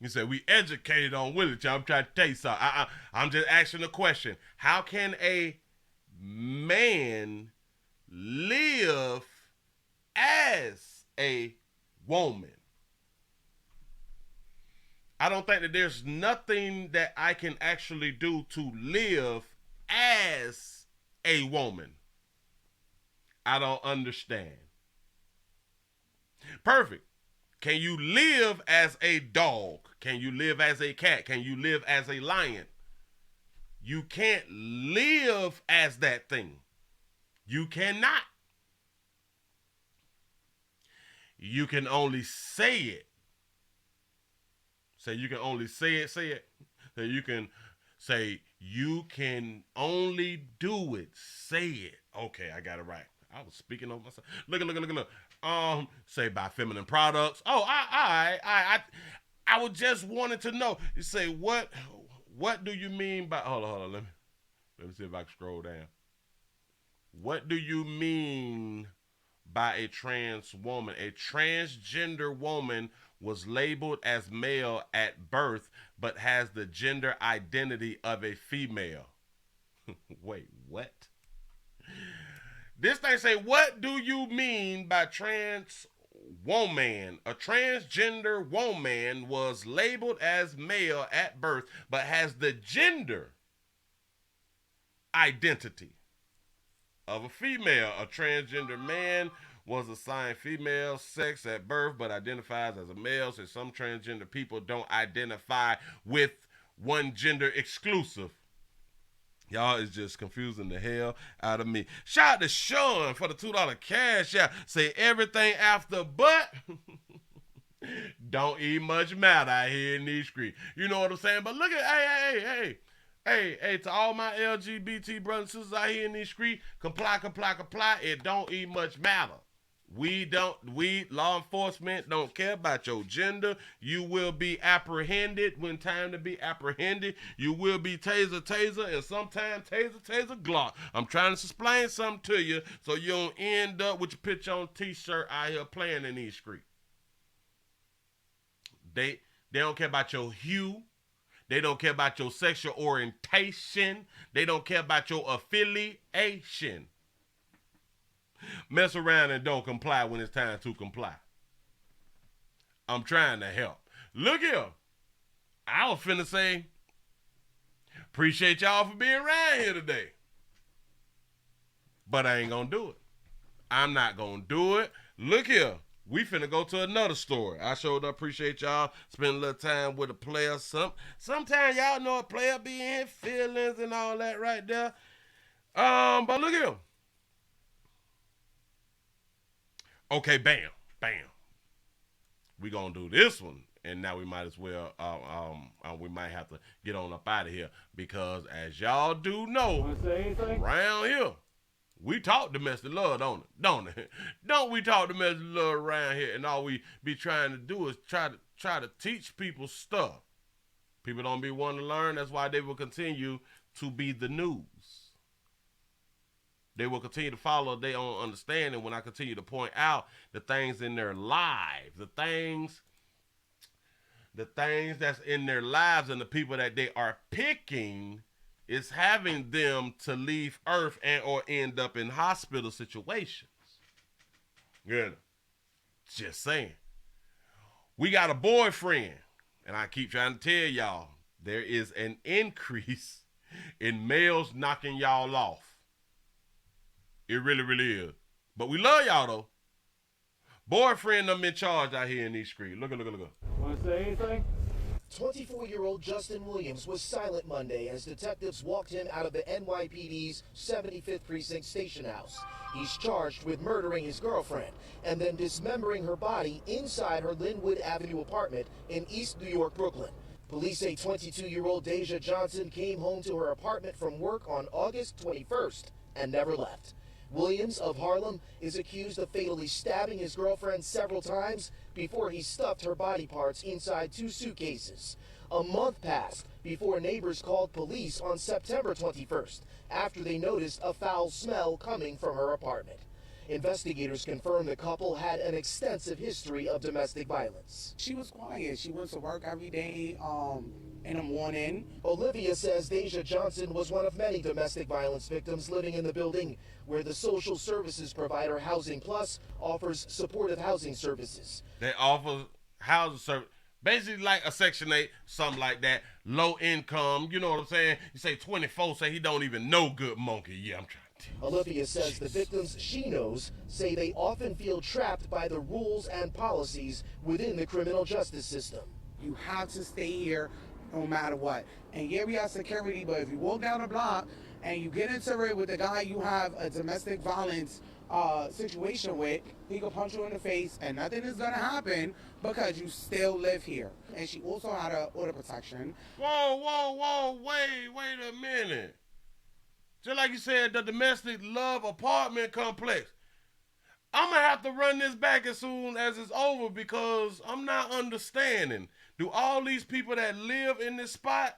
You say we educated on Willie. I'm trying to tell you something. I'm just asking the question. How can a man live as a woman? I don't think that there's nothing that I can actually do to live as a woman. I don't understand. Perfect. Can you live as a dog? Can you live as a cat? Can you live as a lion? You can't live as that thing. You cannot. You can only say it. Say you can only say it. So you can say you can only do it. Say it. Okay, I got it right. I was speaking of myself. Look. Say by feminine products. Oh, I was just wanting to know. You say what do you mean by? Hold on. Let me see if I can scroll down. What do you mean by a trans woman? A transgender woman was labeled as male at birth, but has the gender identity of a female. Wait, what? This thing say, what do you mean by trans woman? A transgender woman was labeled as male at birth, but has the gender identity of a female. A transgender man was assigned female sex at birth, but identifies as a male. So some transgender people don't identify with one gender exclusive. Y'all is just confusing the hell out of me. Shout out to Sean for the $2 cash out. Say everything after but don't even much matter out here in these streets. You know what I'm saying? But look at, hey, to all my LGBT brothers and sisters out here in these streets, comply. It don't even much matter. We law enforcement don't care about your gender. You will be apprehended when time to be apprehended. You will be taser, and sometimes taser Glock. I'm trying to explain something to you so you don't end up with your picture on t-shirt out here playing in these streets. They don't care about your hue. They don't care about your sexual orientation. They don't care about your affiliation. Mess around and don't comply when it's time to comply. I'm trying to help. Look here. I was finna say, appreciate y'all for being around here today. But I ain't gonna do it. I'm not gonna do it. Look here. We finna go to another story. I showed up, appreciate y'all. Spend a little time with a player. Sometimes y'all know a player be in feelings and all that right there. But look here. Okay, bam. We gonna do this one, and now we might as well. We might have to get on up out of here because, as y'all do know, around here, We talk domestic love, don't it? Don't we talk domestic love around here? And all we be trying to do is try to teach people stuff. People don't be wanting to learn. That's why they will continue to be the news. They will continue to follow their own understanding when I continue to point out the things in their lives, the things that's in their lives, and the people that they are picking is having them to leave Earth and or end up in hospital situations. Yeah, just saying. We got a boyfriend, and I keep trying to tell y'all, there is an increase in males knocking y'all off. It really, really is. But we love y'all, though. Boyfriend done been charged out here in these streets. Look. Want to say anything? 24-year-old Justin Williams was silent Monday as detectives walked him out of the NYPD's 75th Precinct station house. He's charged with murdering his girlfriend and then dismembering her body inside her Linwood Avenue apartment in East New York, Brooklyn. Police say 22-year-old Deja Johnson came home to her apartment from work on August 21st and never left. Williams of Harlem is accused of fatally stabbing his girlfriend several times before he stuffed her body parts inside 2 suitcases. A month passed before neighbors called police on September 21st after they noticed a foul smell coming from her apartment. Investigators confirmed the couple had an extensive history of domestic violence. She was quiet. She went to work every day in the morning. Olivia says Deja Johnson was one of many domestic violence victims living in the building, where the social services provider Housing Plus offers supportive housing services. They offer housing service, basically like a Section 8, something like that, low income, you know what I'm saying? You say 24, say he don't even know good monkey. Yeah, I'm trying. Olivia says the victims she knows say they often feel trapped by the rules and policies within the criminal justice system. You have to stay here no matter what. And yeah, we have security, but if you walk down the block and you get into it with the guy you have a domestic violence situation with, he could punch you in the face and nothing is going to happen because you still live here. And she also had an order protection. Whoa, wait a minute. Just like you said, the domestic love apartment complex. I'm going to have to run this back as soon as it's over because I'm not understanding. Do all these people that live in this spot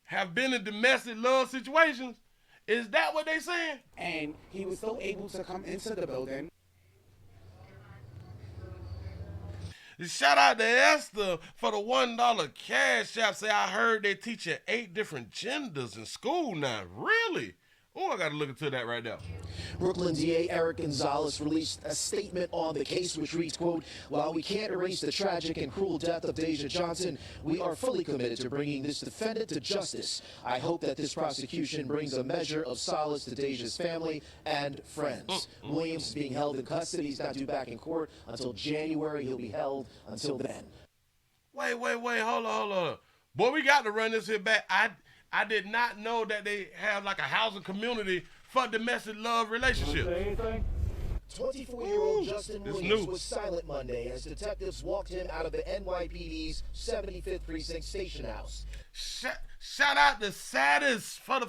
have been in domestic love situations? Is that what they saying? And he was still able to come into the building. Shout out to Esther for the $1 cash app. Say, I heard they teaching 8 different genders in school now. Really? Oh, I got to look into that right now. Brooklyn DA Eric Gonzalez released a statement on the case which reads, quote, "While we can't erase the tragic and cruel death of Deja Johnson, we are fully committed to bringing this defendant to justice. I hope that this prosecution brings a measure of solace to Deja's family and friends." Williams is being held in custody. He's not due back in court until January. He'll be held until then. Wait, hold on. Boy, we got to run this here back. I did not know that they have like a housing community for domestic love relationships. 24-year-old Justin Williams was silent Monday as detectives walked him out of the NYPD's 75th Precinct station house. Shout out to Saddest for the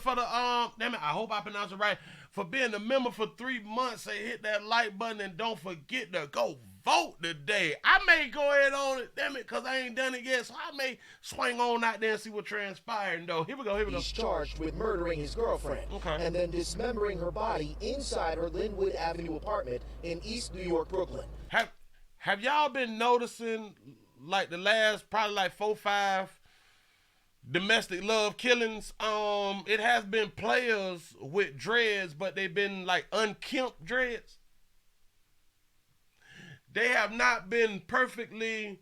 damn it, I hope I pronounced it right, for being a member for 3 months. Say hit that like button and don't forget to go vote today. I may go ahead on it, damn it, because I ain't done it yet, so I may swing on out there and see what transpired, though. Here we go. He's charged with murdering his girlfriend and then dismembering her body inside her Linwood Avenue apartment in East New York, Brooklyn. Have y'all been noticing, like, the last probably like 4 5 domestic love killings? It has been players with dreads, but they've been like unkempt dreads. They have not been perfectly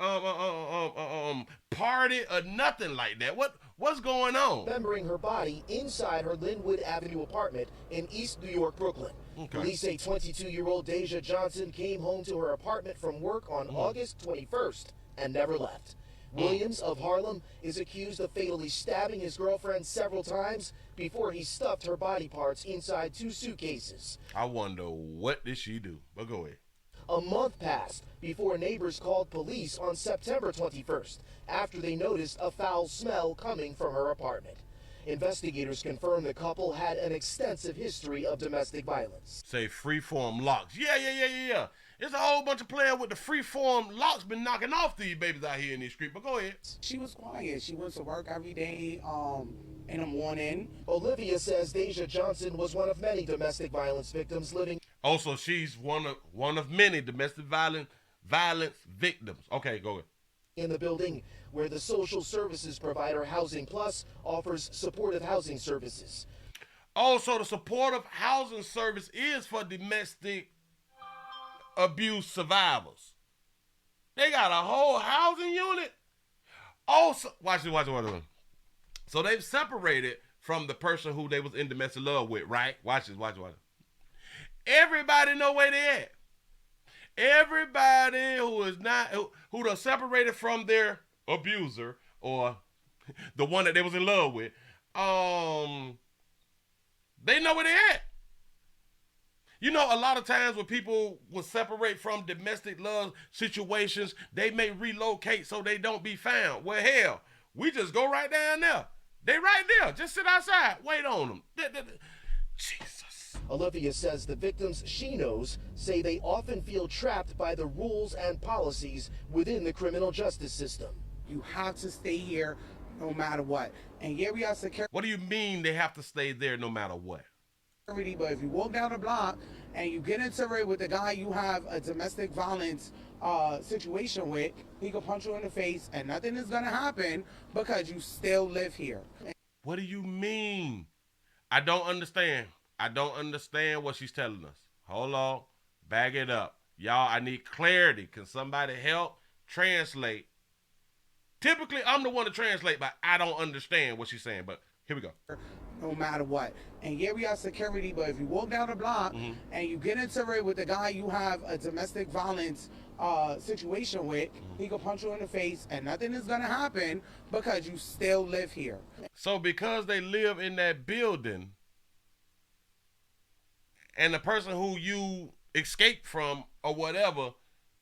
parted or nothing like that. What's going on? Dismembering her body inside her Linwood Avenue apartment in East New York, Brooklyn. Police say 22-year-old Deja Johnson came home to her apartment from work on August 21st and never left. Williams of Harlem is accused of fatally stabbing his girlfriend several times before he stuffed her body parts inside 2 suitcases. I wonder what did she do? But go ahead. A month passed before neighbors called police on September 21st after they noticed a foul smell coming from her apartment. Investigators confirmed the couple had an extensive history of domestic violence. Say freeform locks. Yeah. There's a whole bunch of players with the freeform locks been knocking off these babies out here in these streets. But go ahead. She was quiet. She went to work every day in the morning. Olivia says Deja Johnson was one of many domestic violence victims living. Also, she's one of many domestic violence victims. Okay, go ahead. In the building where the social services provider Housing Plus offers supportive housing services. Also, the supportive housing service is for domestic abuse survivors. They got a whole housing unit. Also, watch this. So they've separated from the person who they was in domestic love with, right? Watch this. Everybody know where they at. Everybody who done separated from their abuser or the one that they was in love with, they know where they at. You know, a lot of times when people will separate from domestic love situations, they may relocate so they don't be found. Well, hell, we just go right down there. They right there. Just sit outside. Wait on them. Jesus. Olivia says the victims she knows say they often feel trapped by the rules and policies within the criminal justice system. You have to stay here no matter what. And yeah, we have security. What do you mean they have to stay there no matter what? But if you walk down the block and you get into it with the guy you have a domestic violence situation with, he could punch you in the face and nothing is going to happen because you still live here. What do you mean? I don't understand. I don't understand what she's telling us. Hold on. Bag it up. Y'all, I need clarity. Can somebody help translate? Typically, I'm the one to translate, but I don't understand what she's saying. But here we go. No matter what. And yeah, we have security, but if you walk down the block and you get into it with the guy you have a domestic violence situation with, he could punch you in the face and nothing is going to happen because you still live here. So because they live in that building and the person who you escaped from or whatever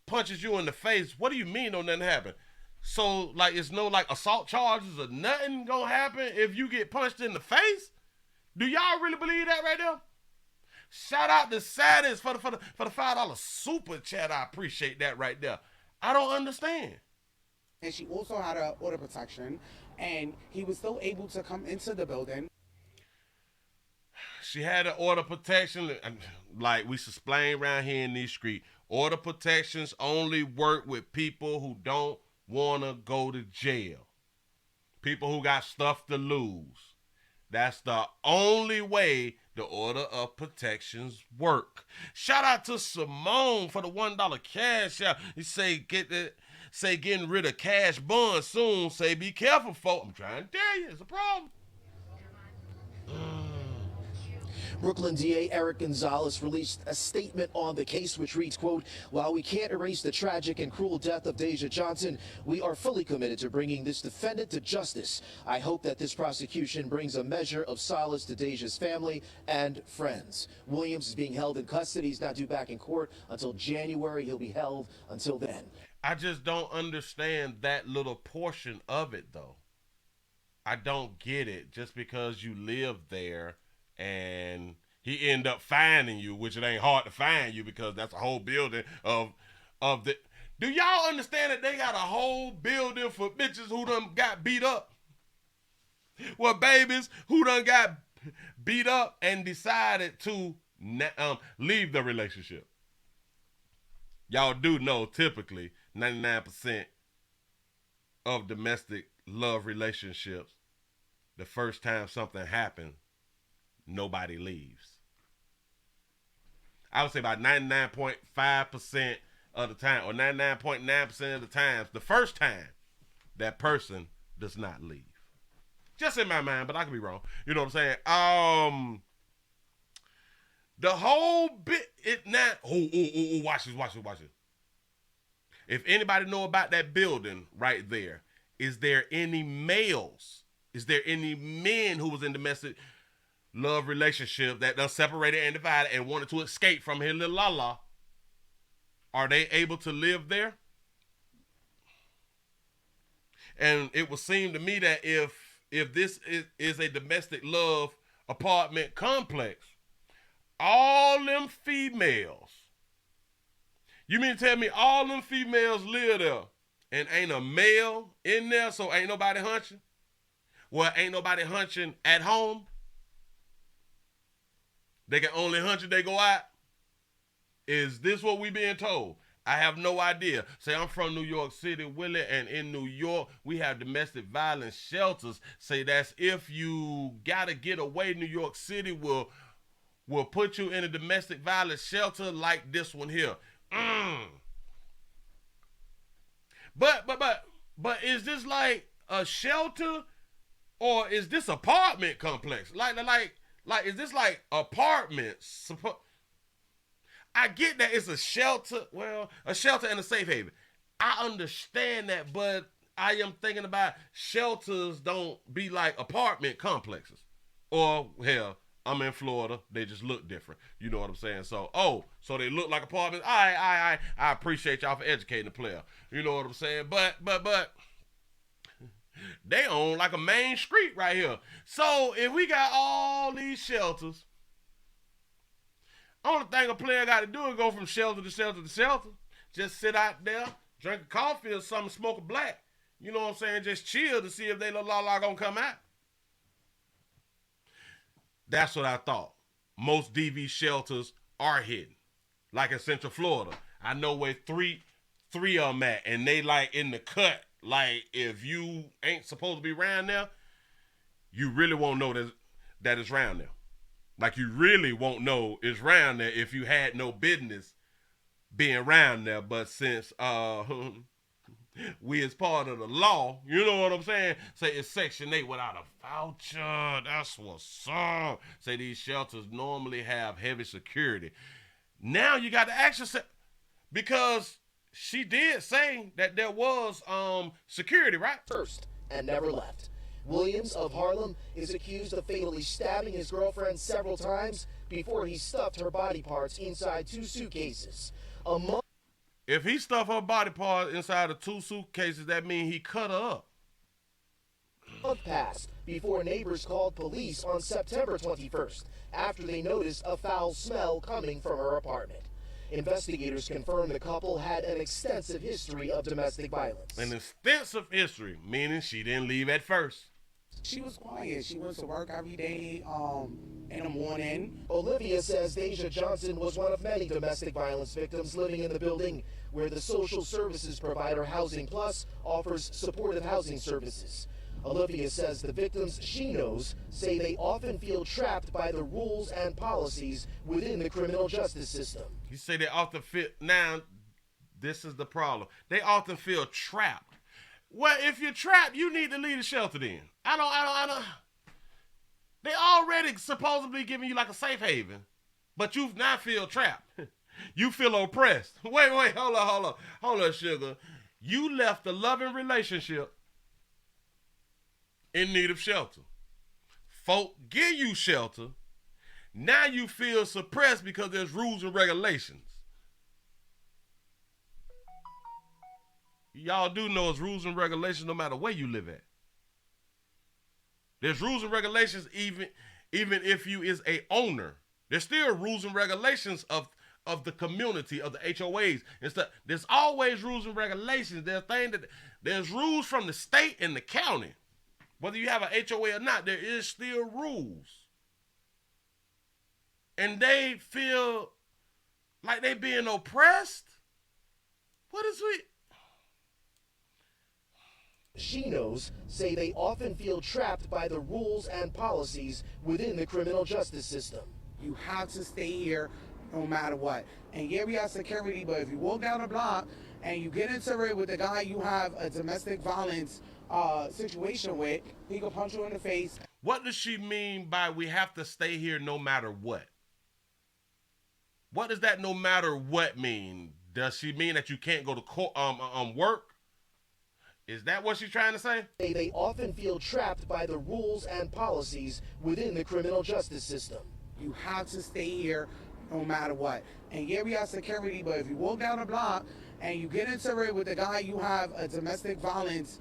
punches you in the face, what do you mean don't nothing happen? So, like, it's no, like, assault charges or nothing gonna happen if you get punched in the face? Do y'all really believe that right there? Shout out to Saddest for the $5 super chat. I appreciate that right there. I don't understand. And she also had an order protection, and he was still able to come into the building. She had an order protection, like we explain around here in these streets. Order protections only work with people who don't want to go to jail. People who got stuff to lose. That's the only way the order of protections work. Shout out to Simone for the $1 cash out. He say getting rid of cash bond soon. Say be careful, folks. I'm trying to tell you, it's a problem. Brooklyn DA Eric Gonzalez released a statement on the case which reads, quote, "While we can't erase the tragic and cruel death of Deja Johnson, we are fully committed to bringing this defendant to justice. I hope that this prosecution brings a measure of solace to Deja's family and friends." Williams is being held in custody. He's not due back in court until January. He'll be held until then. I just don't understand that little portion of it, though. I don't get it. Just because you live there and he end up finding you, which it ain't hard to find you because that's a whole building of the. Do y'all understand that they got a whole building for bitches who done got beat up? Well, babies who done got beat up and decided to leave the relationship. Y'all do know typically 99% of domestic love relationships, the first time something happens, nobody leaves. I would say about 99.5% of the time, or 99.9% of the times, the first time, that person does not leave. Just in my mind, but I could be wrong. You know what I'm saying? The whole bit, watch this. If anybody know about that building right there, is there any males? Is there any men who was in domestic love relationship that done separated and divided and wanted to escape from his little la-la? Are they able to live there? And it would seem to me that if if this is a domestic love apartment complex, all them females, you mean to tell me all them females live there and ain't a male in there, so ain't nobody hunching? Well, ain't nobody hunching at home? They can only hunch if they go out? Is this what we being told? I have no idea. Say, I'm from New York City, Willie, and in New York, we have domestic violence shelters. Say that's if you gotta get away, New York City will put you in a domestic violence shelter like this one here. But is this like a shelter or is this apartment complex? Like is this like apartments? I get that it's a shelter, well, a shelter and a safe haven. I understand that, but I am thinking about shelters don't be like apartment complexes. Or, hell, I'm in Florida, they just look different. You know what I'm saying? So, so they look like apartments? I appreciate y'all for educating the player. You know what I'm saying? But, they own like a main street right here. So, if we got all these shelters, only thing a player got to do is go from shelter to shelter to shelter. Just sit out there, drink a coffee or something, smoke a black. You know what I'm saying? Just chill to see if they look like gonna come out. That's what I thought. Most DV shelters are hidden. Like in Central Florida. I know where three of them at, and they like in the cut. Like if you ain't supposed to be around there, you really won't know that it's around there. Like you really won't know it's around there if you had no business being around there. But since we as part of the law, you know what I'm saying? Say it's Section 8 without a voucher. That's what's up. Say these shelters normally have heavy security. Now you got to ask yourself, because she did say that there was security, right? First and never left. Williams of Harlem is accused of fatally stabbing his girlfriend several times before he stuffed her body parts inside 2 suitcases. If he stuffed her body parts inside of 2 suitcases, that means he cut her up. A month passed before neighbors called police on September 21st after they noticed a foul smell coming from her apartment. Investigators confirmed the couple had an extensive history of domestic violence. An extensive history, meaning she didn't leave at first. She was quiet. She went to work every day in the morning. Olivia says Deja Johnson was one of many domestic violence victims living in the building, where the social services provider Housing Plus offers supportive housing services. Olivia says the victims she knows say they often feel trapped by the rules and policies within the criminal justice system. You say they often feel, now this is the problem, they often feel trapped. Well, if you're trapped, you need to leave the shelter then. I don't. They already supposedly giving you like a safe haven, but you now feel trapped. You feel oppressed. Wait, hold on, sugar. You left a loving relationship in need of shelter. Folk give you shelter. Now you feel suppressed because there's rules and regulations. Y'all do know it's rules and regulations no matter where you live at. There's rules and regulations even if you is a owner. There's still rules and regulations of the community, of the HOAs and stuff. There's always rules and regulations. There's rules from the state and the county. Whether you have an HOA or not, there is still rules. And they feel like they being oppressed? What is it? She knows say they often feel trapped by the rules and policies within the criminal justice system. You have to stay here no matter what. And yeah, we have security, but if you walk down the block and you get into it with the guy you have a domestic violence situation with, he could punch you in the face. What does she mean by we have to stay here no matter what? What does that no matter what mean? Does she mean that you can't go to work? Is that what she's trying to say? They often feel trapped by the rules and policies within the criminal justice system. You have to stay here no matter what. And yeah, we have security, but if you walk down the block and you get into it with the guy you have a domestic violence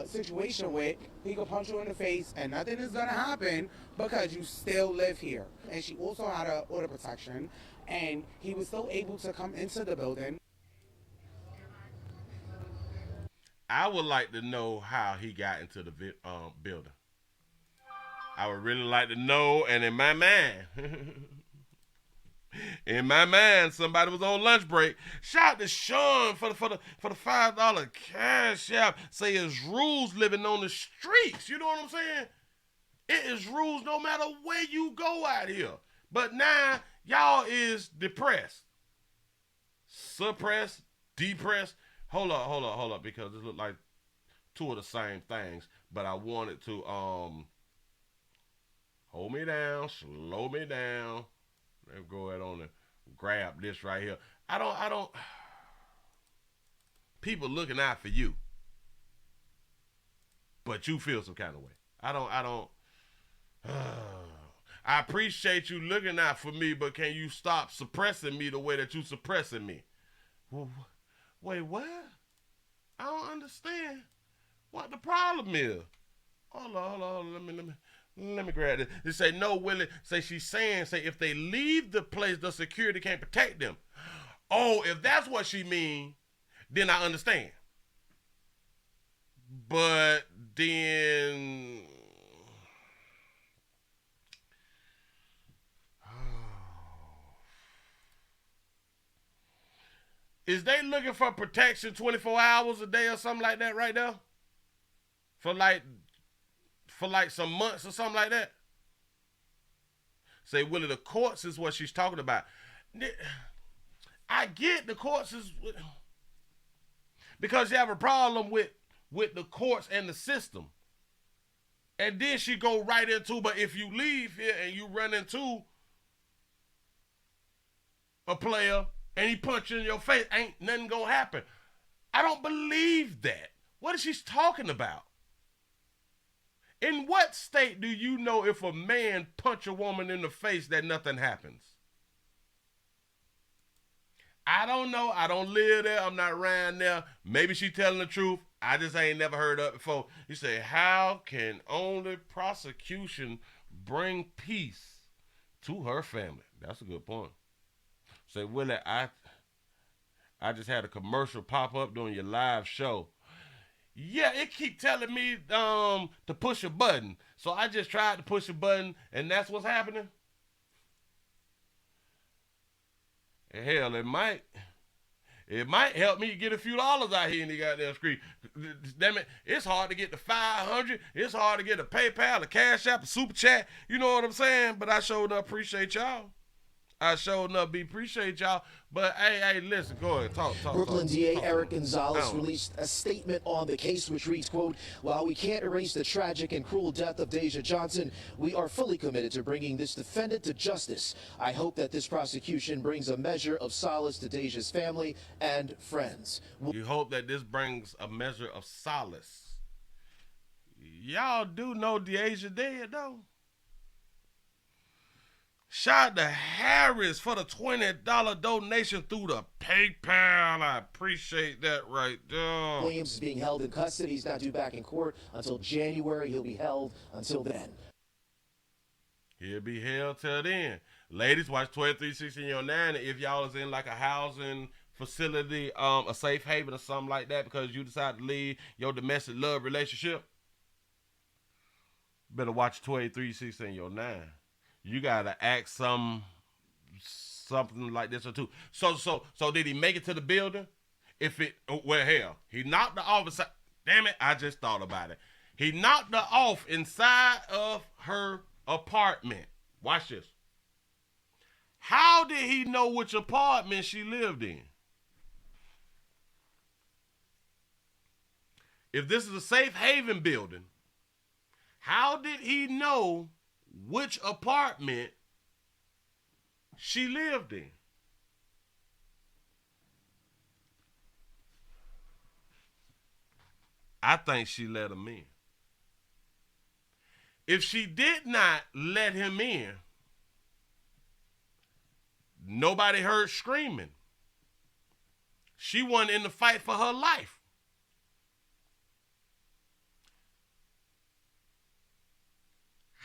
situation with, he could punch you in the face and nothing is gonna happen because you still live here. And she also had an order protection, and he was still able to come into the building. I would like to know how he got into the building. I would really like to know, and in my mind, somebody was on lunch break. Shout out to Sean for the $5 cash app. Say it's rules living on the streets. You know what I'm saying? It is rules no matter where you go out here. But now y'all is depressed, suppressed, depressed. Hold up, because it looked like two of the same things. But I wanted to hold me down, slow me down. Let's go ahead on and grab this right here. I don't. People looking out for you, but you feel some kind of way. I don't. I appreciate you looking out for me, but can you stop suppressing me the way that you suppressing me? Wait, what? I don't understand what the problem is. Hold on. Let me grab this. They say, no, Willie. Say she's saying, if they leave the place, the security can't protect them. Oh, if that's what she mean, then I understand. But then, is they looking for protection 24 hours a day or something like that right there? For like some months or something like that? Say, Willie, the courts is what she's talking about. I get the courts is because you have a problem with the courts and the system. And then she go right into, but if you leave here and you run into a player and he punch you in your face, ain't nothing gonna happen. I don't believe that. What is she talking about? In what state do you know if a man punch a woman in the face that nothing happens? I don't know. I don't live there. I'm not around there. Maybe she telling the truth. I just ain't never heard of it before. You say, how can only prosecution bring peace to her family? That's a good point. Say, Willie, I just had a commercial pop up during your live show. Yeah, it keep telling me to push a button. So I just tried to push a button, and that's what's happening. Hell, it might help me get a few dollars out here in the goddamn screen. Damn it, it's hard to get the 500. It's hard to get a PayPal, a Cash App, a Super Chat. You know what I'm saying? But I sure enough appreciate y'all. Appreciate y'all. But hey, listen, go ahead, talk. Brooklyn DA Eric Gonzalez released a statement on the case which reads, quote, while we can't erase the tragic and cruel death of Deja Johnson, we are fully committed to bringing this defendant to justice. I hope that this prosecution brings a measure of solace to Deja's family and friends. You hope that this brings a measure of solace. Y'all do know Deja dead, though. Shout out to Harris for the $20 donation through the PayPal. I appreciate that right there. Williams is being held in custody. He's not due back in court until January. He'll be held until then. He'll be held till then. Ladies, watch 231609. If y'all is in like a housing facility, a safe haven or something like that because you decide to leave your domestic love relationship, better watch 231609. You gotta act something like this or two. So did he make it to the building? Hell, he knocked her off. Damn it, I just thought about it. He knocked her off inside of her apartment. Watch this. How did he know which apartment she lived in? If this is a safe haven building, how did he know which apartment she lived in? I think she let him in. If she did not let him in, nobody heard screaming. She wasn't in the fight for her life.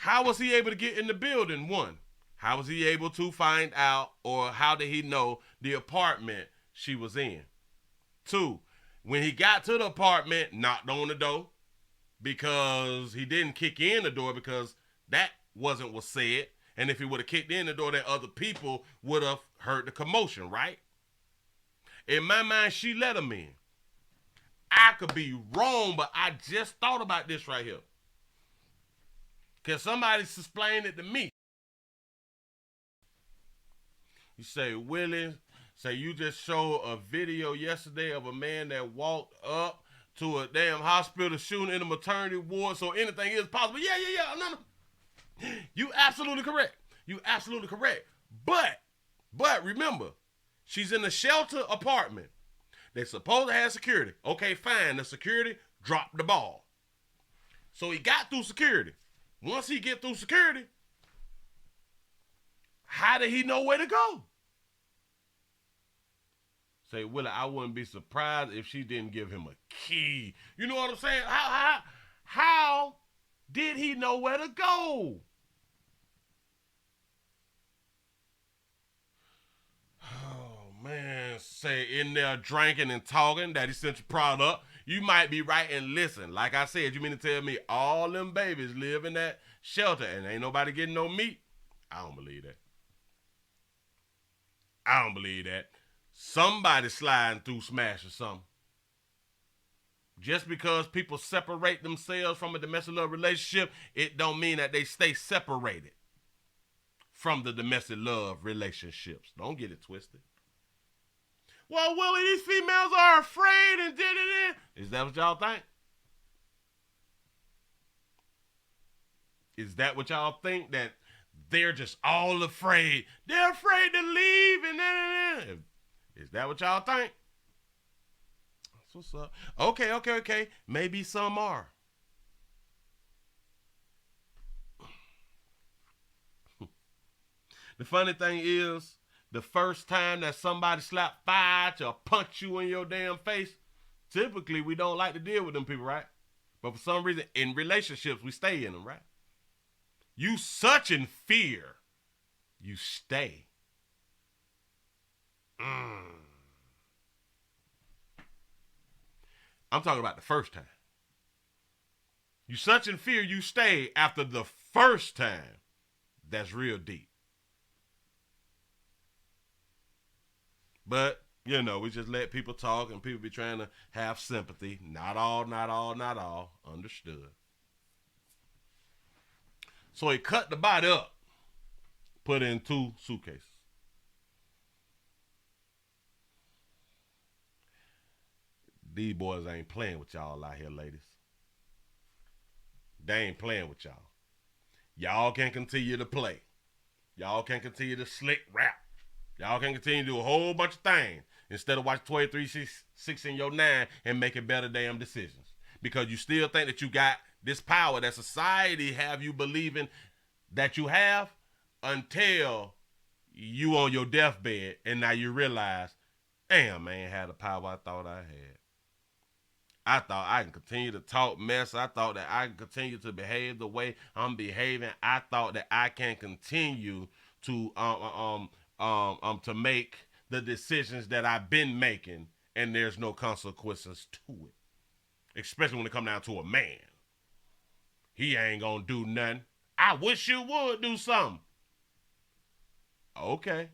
How was he able to get in the building? One, how was he able to find out, or how did he know the apartment she was in? Two, when he got to the apartment, knocked on the door, because he didn't kick in the door because that wasn't what said. And if he would have kicked in the door, then other people would have heard the commotion, right? In my mind, she let him in. I could be wrong, but I just thought about this right here. Can somebody explain it to me? You say, Willie, say you just showed a video yesterday of a man that walked up to a damn hospital shooting in a maternity ward, so anything is possible. Yeah. No. You absolutely correct. You absolutely correct. But remember, she's in a shelter apartment. They're supposed to have security. Okay, fine. The security dropped the ball. So he got through security. Once he get through security, how did he know where to go? Say, Willie, I wouldn't be surprised if she didn't give him a key. You know what I'm saying? How did he know where to go? Oh, man. Say, in there drinking and talking, that essential product. You might be right, and listen, like I said, you mean to tell me all them babies live in that shelter and ain't nobody getting no meat? I don't believe that. I don't believe that. Somebody sliding through smash or something. Just because people separate themselves from a domestic love relationship, it don't mean that they stay separated from the domestic love relationships. Don't get it twisted. Well, Willie, these females are afraid and did. Is that what y'all think? Is that what y'all think? That they're just all afraid? They're afraid to leave and Is that what y'all think? That's what's up. Okay. Maybe some are. The funny thing is, the first time that somebody slap fire at you or punch you in your damn face, typically we don't like to deal with them people, right? But for some reason, in relationships, we stay in them, right? You such in fear, you stay. I'm talking about the first time. You such in fear, you stay after the first time. That's real deep. But, you know, we just let people talk and people be trying to have sympathy. Not all. Understood. So he cut the body up, put it in 2 suitcases. These boys ain't playing with y'all out here, ladies. They ain't playing with y'all. Y'all can continue to play. Y'all can continue to slick rap. Y'all can continue to do a whole bunch of things instead of watching 23-6 in your 9 and making better damn decisions. Because you still think that you got this power that society have you believing that you have until you on your deathbed and now you realize, damn, man, had the power I thought I had. I thought I can continue to talk mess. I thought that I can continue to behave the way I'm behaving. I thought that I can continue to make the decisions that I've been making, and there's no consequences to it. Especially when it come down to a man. He ain't gonna do nothing. I wish you would do something. Okay.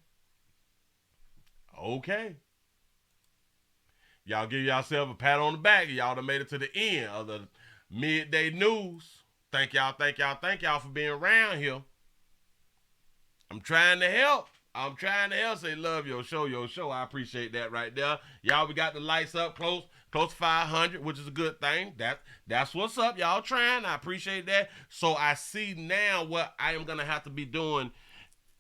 Y'all give yourself a pat on the back. Y'all done made it to the end of the midday news. Thank y'all for being around here. I'm trying to help. Say love your show. I appreciate that right there. Y'all, we got the lights up close to 500, which is a good thing. That's what's up. Y'all trying. I appreciate that. So I see now what I am going to have to be doing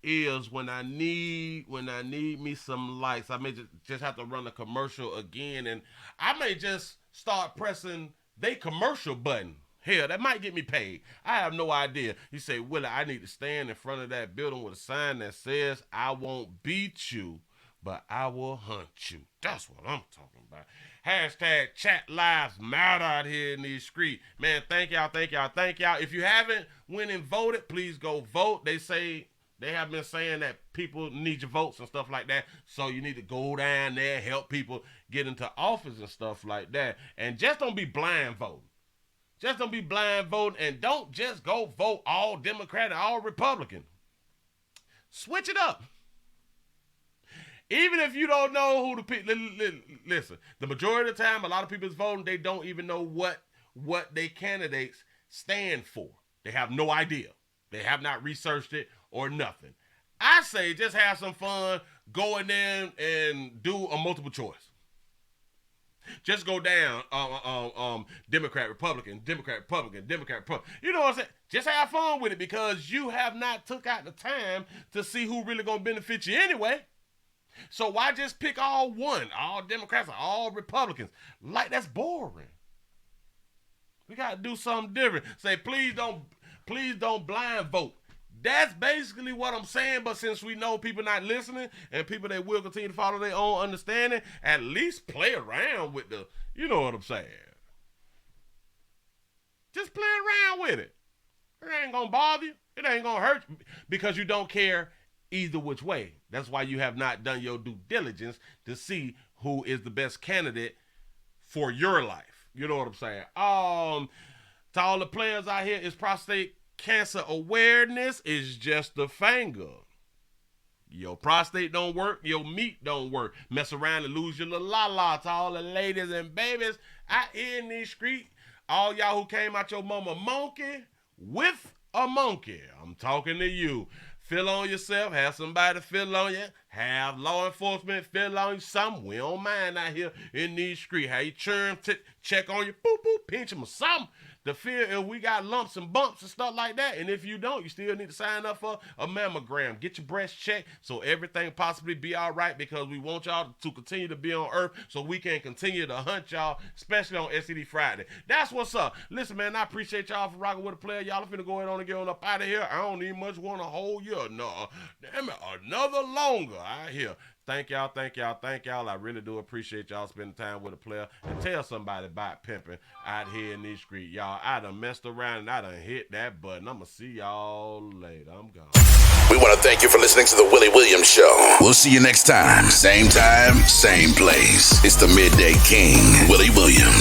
is when I need me some lights, I may just have to run a commercial again, and I may just start pressing they commercial button. Hell, that might get me paid. I have no idea. You say, Willie, I need to stand in front of that building with a sign that says, I won't beat you, but I will hunt you. That's what I'm talking about. Hashtag chat lives matter out here in these streets. Man, thank y'all. If you haven't went and voted, please go vote. They have been saying that people need your votes and stuff like that. So you need to go down there, help people get into office and stuff like that. And just don't be blind voting. And don't just go vote all Democrat and all Republican. Switch it up. Even if you don't know who to pick, listen, the majority of the time, a lot of people is voting, they don't even know what their candidates stand for. They have no idea. They have not researched it or nothing. I say just have some fun, go in there and do a multiple choice. Just go down, Democrat, Republican, Democrat, Republican, Democrat, Republican. You know what I'm saying? Just have fun with it because you have not took out the time to see who really gonna benefit you anyway. So why just pick all Democrats or all Republicans? Like, that's boring. We got to do something different. Say, please don't blind vote. That's basically what I'm saying, but since we know people not listening and people that will continue to follow their own understanding, at least play around with you know what I'm saying. Just play around with it. It ain't going to bother you. It ain't going to hurt you because you don't care either which way. That's why you have not done your due diligence to see who is the best candidate for your life. You know what I'm saying? To all the players out here, is prostate cancer awareness is just a finger. Your prostate don't work, your meat don't work. Mess around and lose your little la-la. To all the ladies and babies out here in these streets, all y'all who came out your mama monkey with a monkey, I'm talking to you. Feel on yourself, have somebody feel on you, have law enforcement feel on you, something. We don't mind out here in these streets. Have you churn, check on you, boop, boop, pinch them or something. To feel if we got lumps and bumps and stuff like that. And if you don't, you still need to sign up for a mammogram. Get your breast checked so everything possibly be all right, because we want y'all to continue to be on earth so we can continue to hunt y'all, especially on STD Friday. That's what's up. Listen, man, I appreciate y'all for rocking with the player. Y'all finna go ahead on and get on up out of here. I don't even much want a whole year. No, damn it, another longer out here. Thank y'all. I really do appreciate y'all spending time with a player. And tell somebody about pimping out here in these streets. Y'all, I done messed around and I done hit that button. I'm going to see y'all later. I'm gone. We want to thank you for listening to the Willie Williams Show. We'll see you next time, same place. It's the Midday King, Willie Williams.